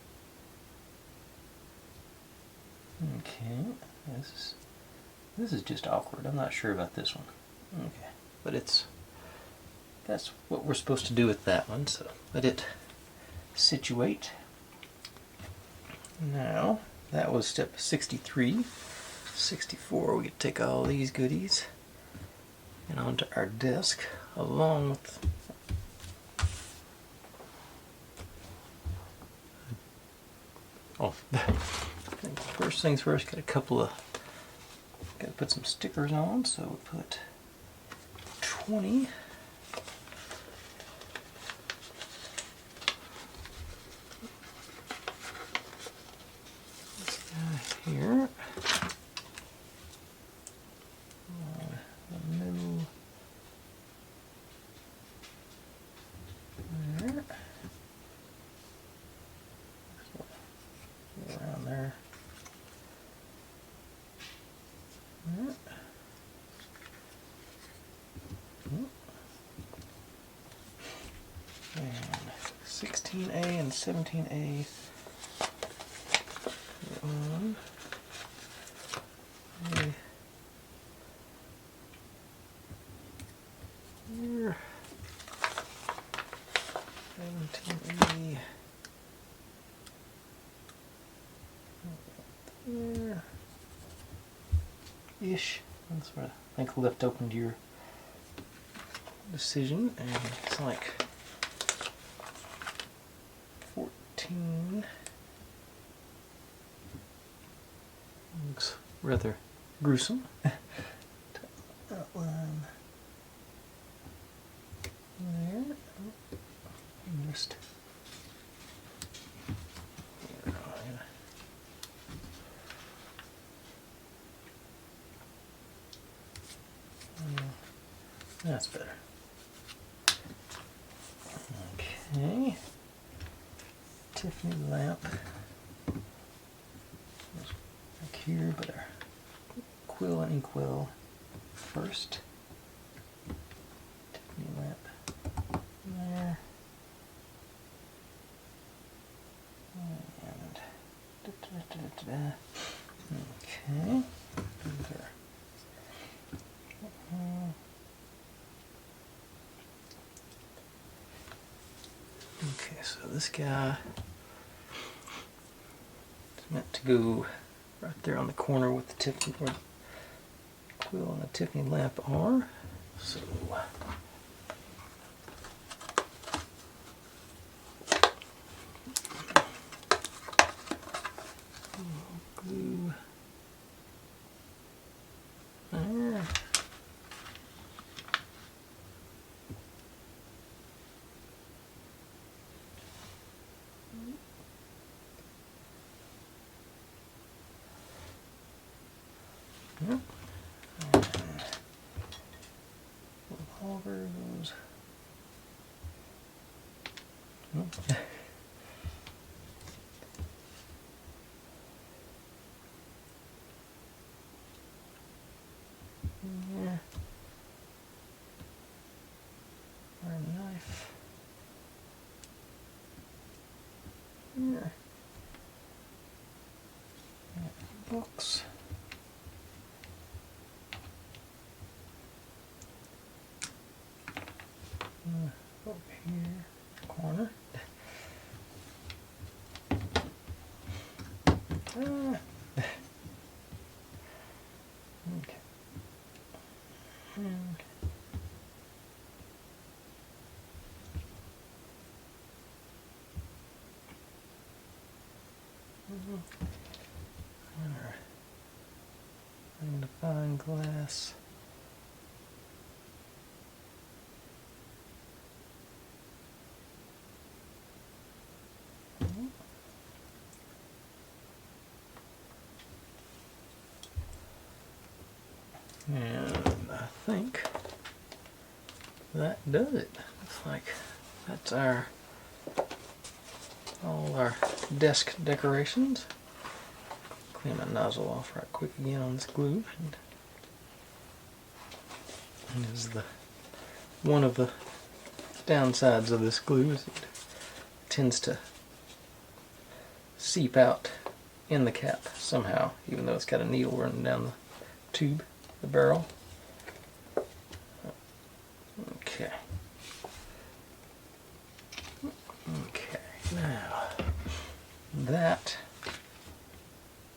Okay, this is just awkward. I'm not sure about this one. Okay, but it's that's what we're supposed to do with that one, so let it situate. Now, that was step 63. 64, we could take all these goodies and onto our desk along with first things first, got to put some stickers on, so we'll put 20. This guy here. The middle. There. Around there. And 16A and 17A on. Here. 17A. There. Ish. That's what I think left open to your decision, and it's like 14. Looks rather gruesome. Outline there. Just that's better. Okay. Tiffany lamp. Back here, but our quill and inkwell first. Tiffany lamp there. And okay. Okay, so this guy is meant to go right there on the corner with the Tiffany, where the quill and the Tiffany lamp are. So glue there. Yep. And revolver goes. Nope. Yeah. Our knife. Here. Books. Over here, corner. Okay. And magnifying glass. And I think that does it. Looks like that's all our desk decorations. Clean my nozzle off right quick again on this glue. And is one of the downsides of this glue is it tends to seep out in the cap somehow, even though it's got a needle running down the tube, the barrel. Okay. that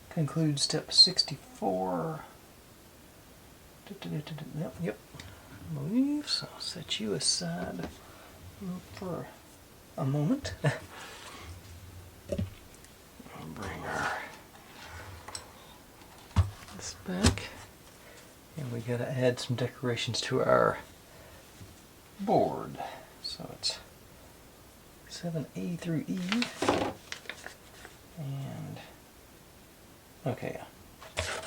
concludes step 64. Yep, I believe so. I'll set you aside for a moment. I'll bring this back, and we gotta add some decorations to our board. So it's 7A through E, and okay,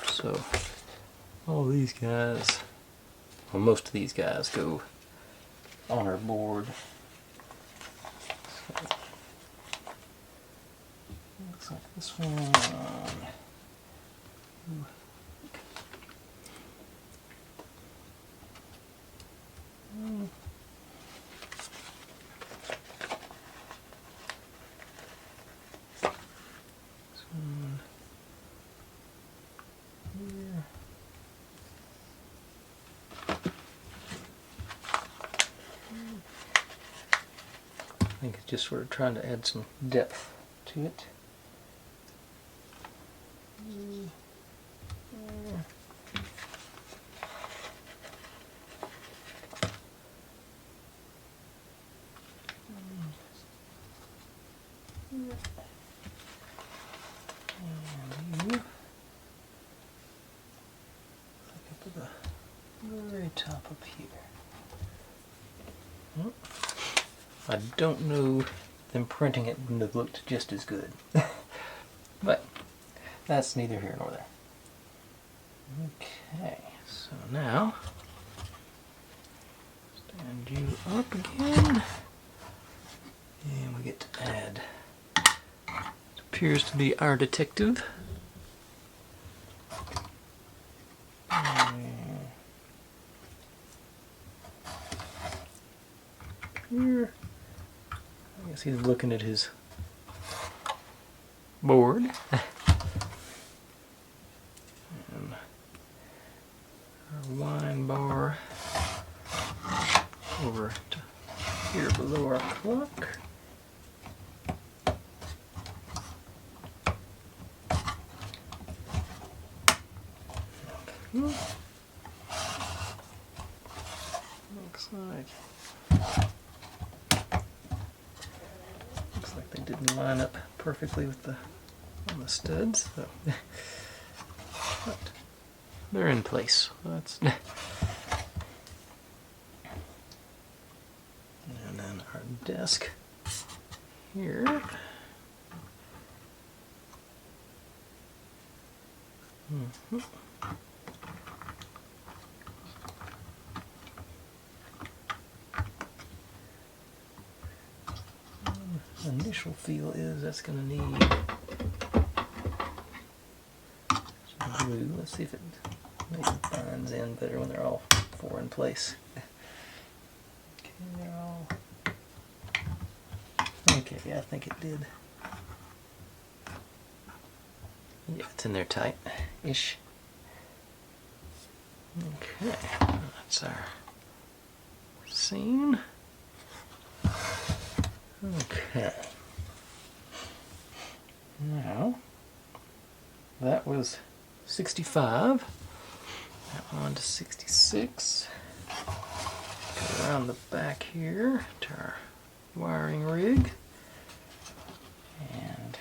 so all these guys, well, most of these guys go on our board. So, looks like this one. I think it's just sort of trying to add some depth to it. And you up at the very top up here. I don't know, them printing it wouldn't have looked just as good. But that's neither here nor there. Okay, so now stand you up again, and we get to add, it appears to be our detective. Here, I guess he's looking at his board. And our wine bar over to here below our clock. Looks like they didn't line up perfectly with the on the studs, so but they're in place. That's and then our desk here. Initial feel is that's going to need some glue. Let's see if it maybe binds in better when they're all four in place. Okay, they're all okay. Yeah, I think it did. Yeah, it's in there tight-ish. Okay, that's our scene. Okay. Now, that was 65. Now on to 66. Go around the back here to our wiring rig. And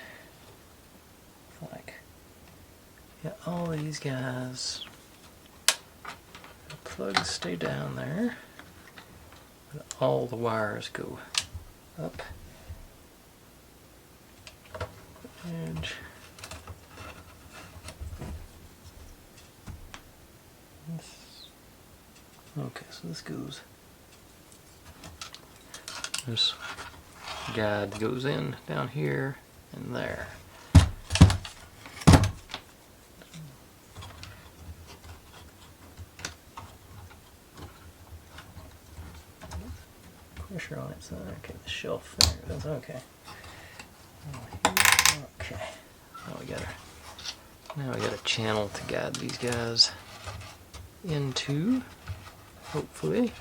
like, yeah, all these guys, the plugs stay down there, but all the wires go up the edge. Okay, so this goes, this guide goes in down here and there. Pressure on it, so okay, the shelf there it is. Okay. Okay. Now we got a channel to guide these guys into, hopefully.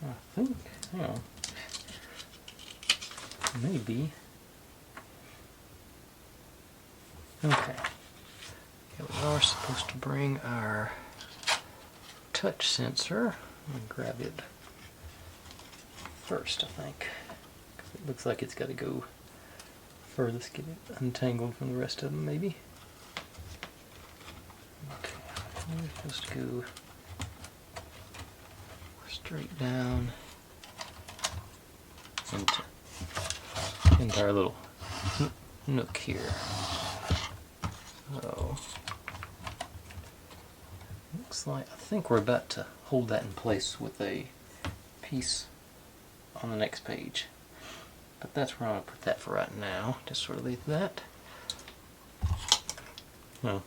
I think, you know, maybe. Okay. Yeah, we are supposed to bring our touch sensor. I'm going to grab it first, I think. 'Cause it looks like it's got to go furthest, get it untangled from the rest of them, maybe. Okay, we're supposed to go straight down into our little nook here. So, looks like, I think we're about to hold that in place with a piece on the next page. But that's where I'm going to put that for right now. Just sort of leave that. No,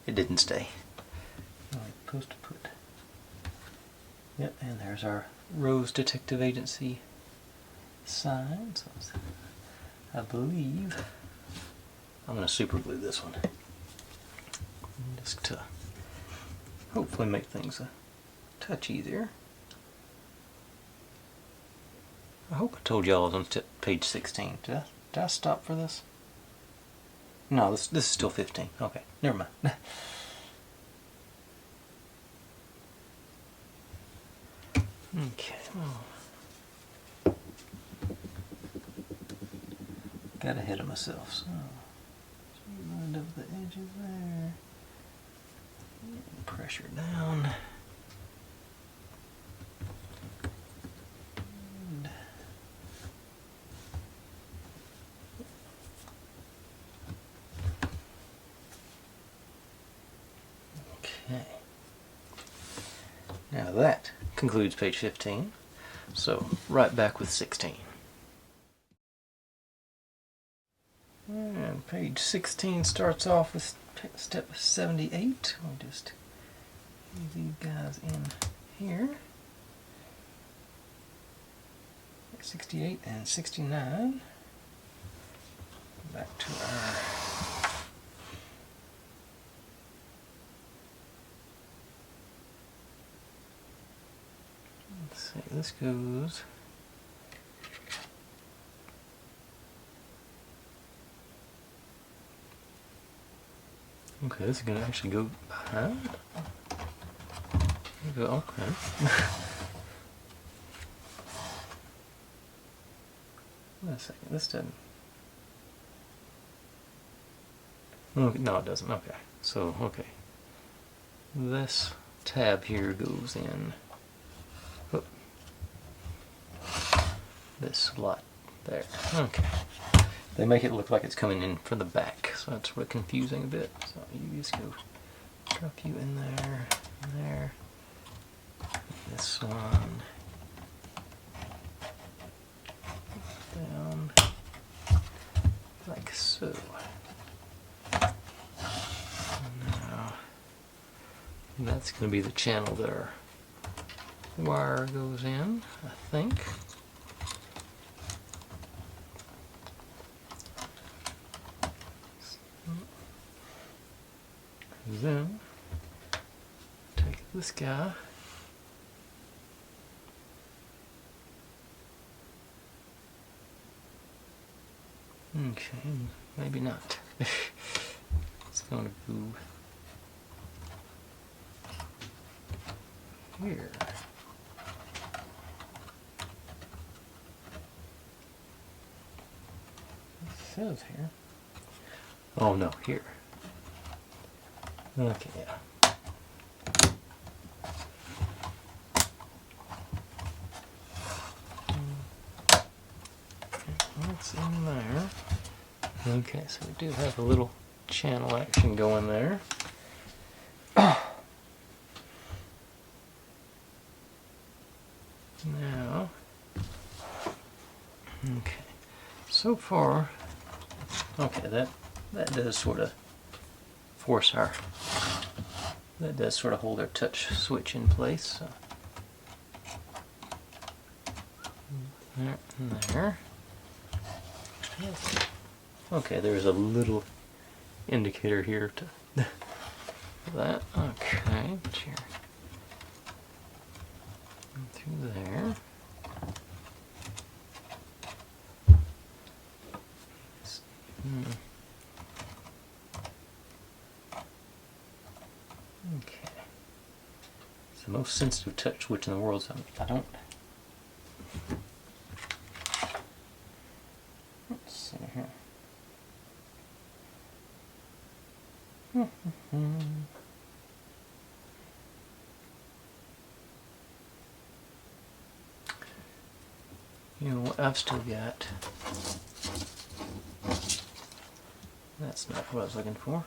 it didn't stay. I'm supposed to put. Yep, and there's our Rose Detective Agency sign. So I believe I'm going to super glue this one. Just to hopefully make things a touch easier. I hope I told y'all I was on page 16. Did I stop for this? No, this is still 15. Okay, never mind. Okay. Oh. Got ahead of myself. So lined up the edges there. Pressure down. Okay. Now that concludes page 15. So right back with 16. And page 16 starts off with step 78. We'll just leave these guys in here. 68 and 69. Back to our let's see, this goes okay, this is going to actually go behind. Okay. Wait a second, this doesn't. Okay, no, it doesn't. Okay, so, okay. This tab here goes in. Whoop. This slot there. Okay. They make it look like it's coming in from the back, so that's sort of confusing a bit. So you just go drop you in there, and there. This one down like so. Now that's going to be the channel that our wire goes in, I think. Then take this guy. Okay, maybe not. It's going to go here. It says here. Oh no, here. Okay, yeah. What's in there? Okay, so we do have a little channel action going there. Now, okay, so far, okay, that does sort of force our, that does sort of hold our touch switch in place. So. There and there. Okay, there's a little indicator here to that. Okay, here. Through there. It's the most sensitive touch switch in the world, so I don't. Let's see here. You know what I've still got? That's not what I was looking for.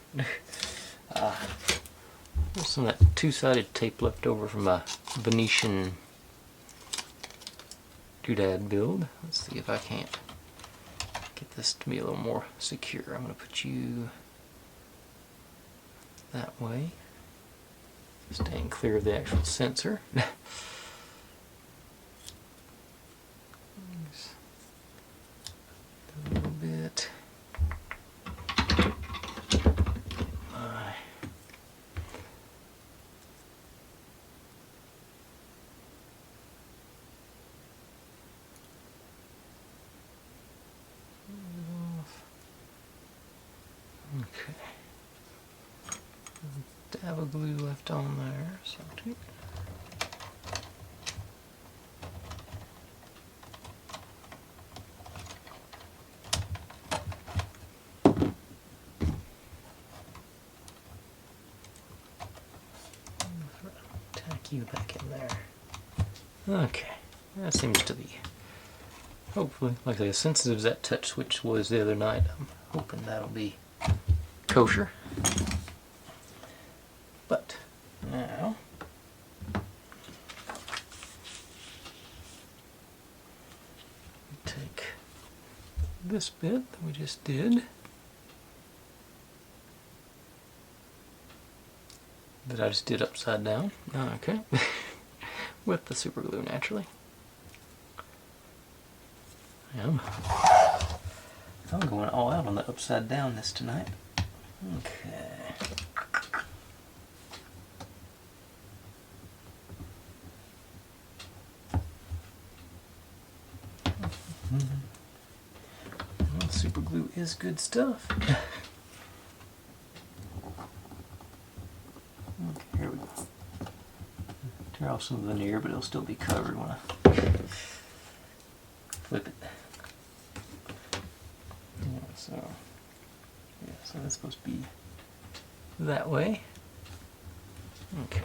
There's some of that two-sided tape left over from a Venetian doodad build. Let's see if I can't get this to be a little more secure. I'm going to put you that way, staying clear of the actual sensor. A little bit. Okay. Dab of glue left on there, so too. Tack you back in there. Okay, that seems to be, hopefully, like I say, as sensitive as that touch switch was the other night, I'm hoping that'll be kosher. But now we take this bit that we just did, that I just did upside down, okay, with the super glue naturally. I'm going all out on the upside downness tonight. Okay. Well, super glue is good stuff. Okay, here we go. Tear off some veneer, but it'll still be covered when I flip it. Yeah, so that's supposed to be that way. Okay.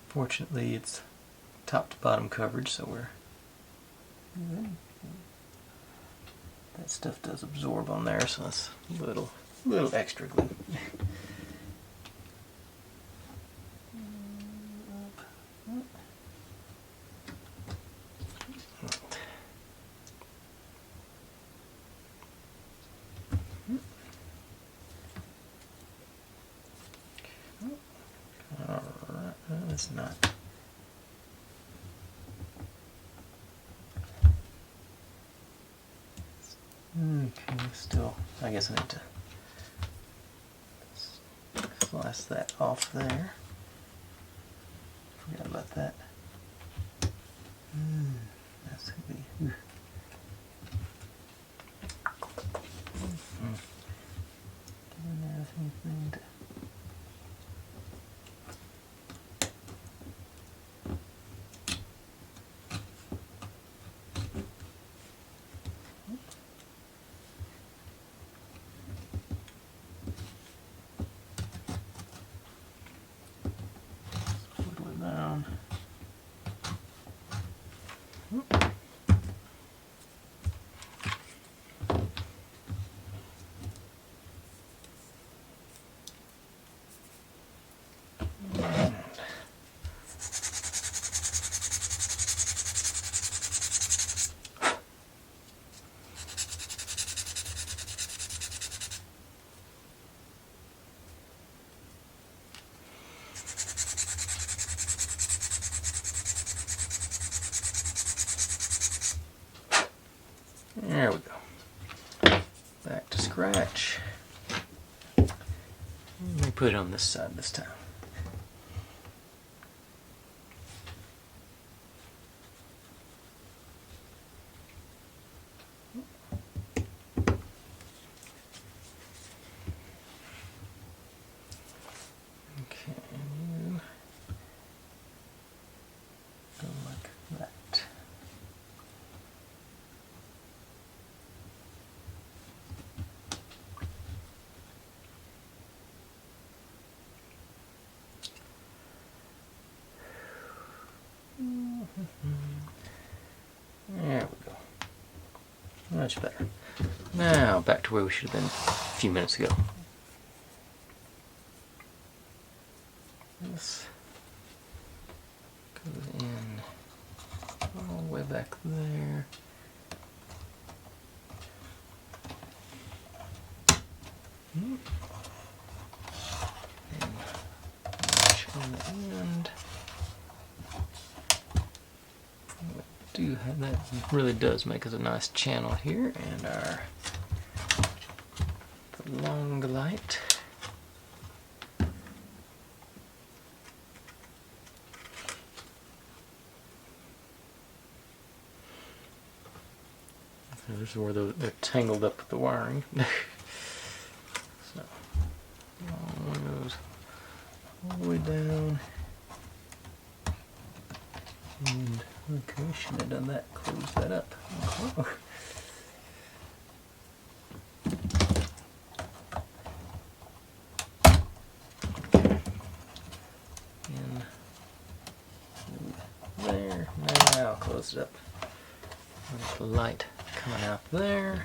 Fortunately, it's top to bottom coverage, so we're good. That stuff does absorb on there, so that's a little extra glue. Alright, that's not. Okay, still, I guess I need to slice that off there. Forgot about that. That's gonna be. Didn't have anything to. Down. There we go. Back to scratch. Let me put it on this side this time. Much better. Now back to where we should have been a few minutes ago. This goes in all the way back there. And match on the end. We do have that. Really does make us a nice channel here, and our long light. There's where they're tangled up with the wiring. So, one goes all the way down. And, okay, should have done that. Close that up. Oh. And there. Now I'll close it up. There's the light coming out there.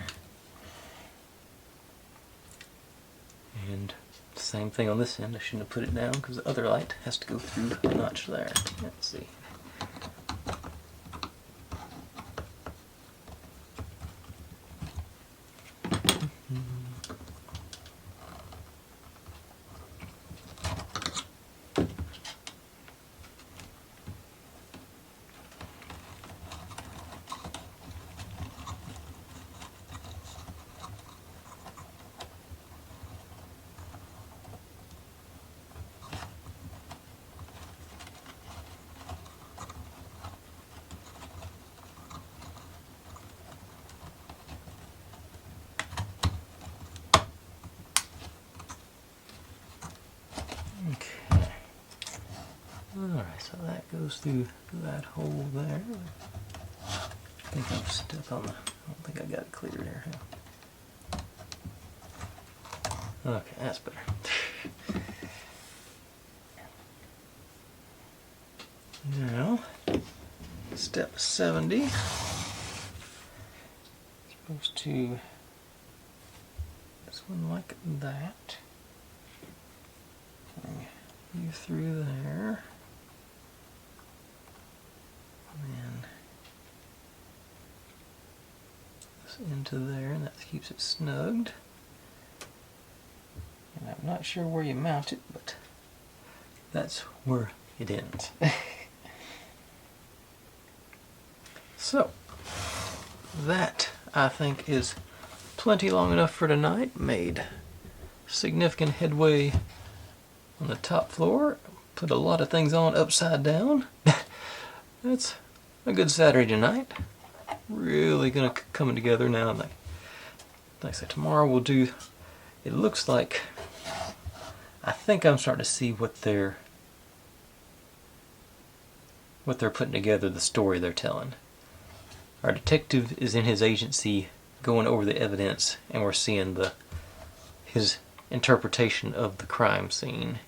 And same thing on this end. I shouldn't have put it down because the other light has to go through the notch there. Let's see. Okay. Alright, so that goes through that hole there. I think I'm stuck on the... I don't think I got it cleared here. Okay, that's better. Now, step 70. Supposed to... this one like that. You through there, and this into there, and that keeps it snugged. And I'm not sure where you mount it, but that's where it ends. So that, I think, is plenty long enough for tonight. Made significant headway on the top floor. Put a lot of things on upside down. That's a good Saturday night. Really gonna coming together now. Like I said, tomorrow we'll do. It looks like, I think I'm starting to see what they're putting together, the story they're telling. Our detective is in his agency going over the evidence, and we're seeing his interpretation of the crime scene.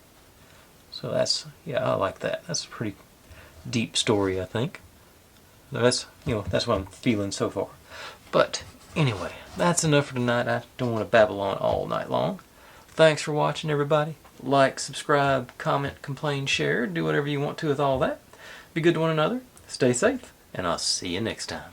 So that's, yeah, I like that. That's a pretty deep story, I think. That's, that's what I'm feeling so far. But anyway, that's enough for tonight. I don't want to babble on all night long. Thanks for watching, everybody. Like, subscribe, comment, complain, share, do whatever you want to with all that. Be good to one another, stay safe, and I'll see you next time.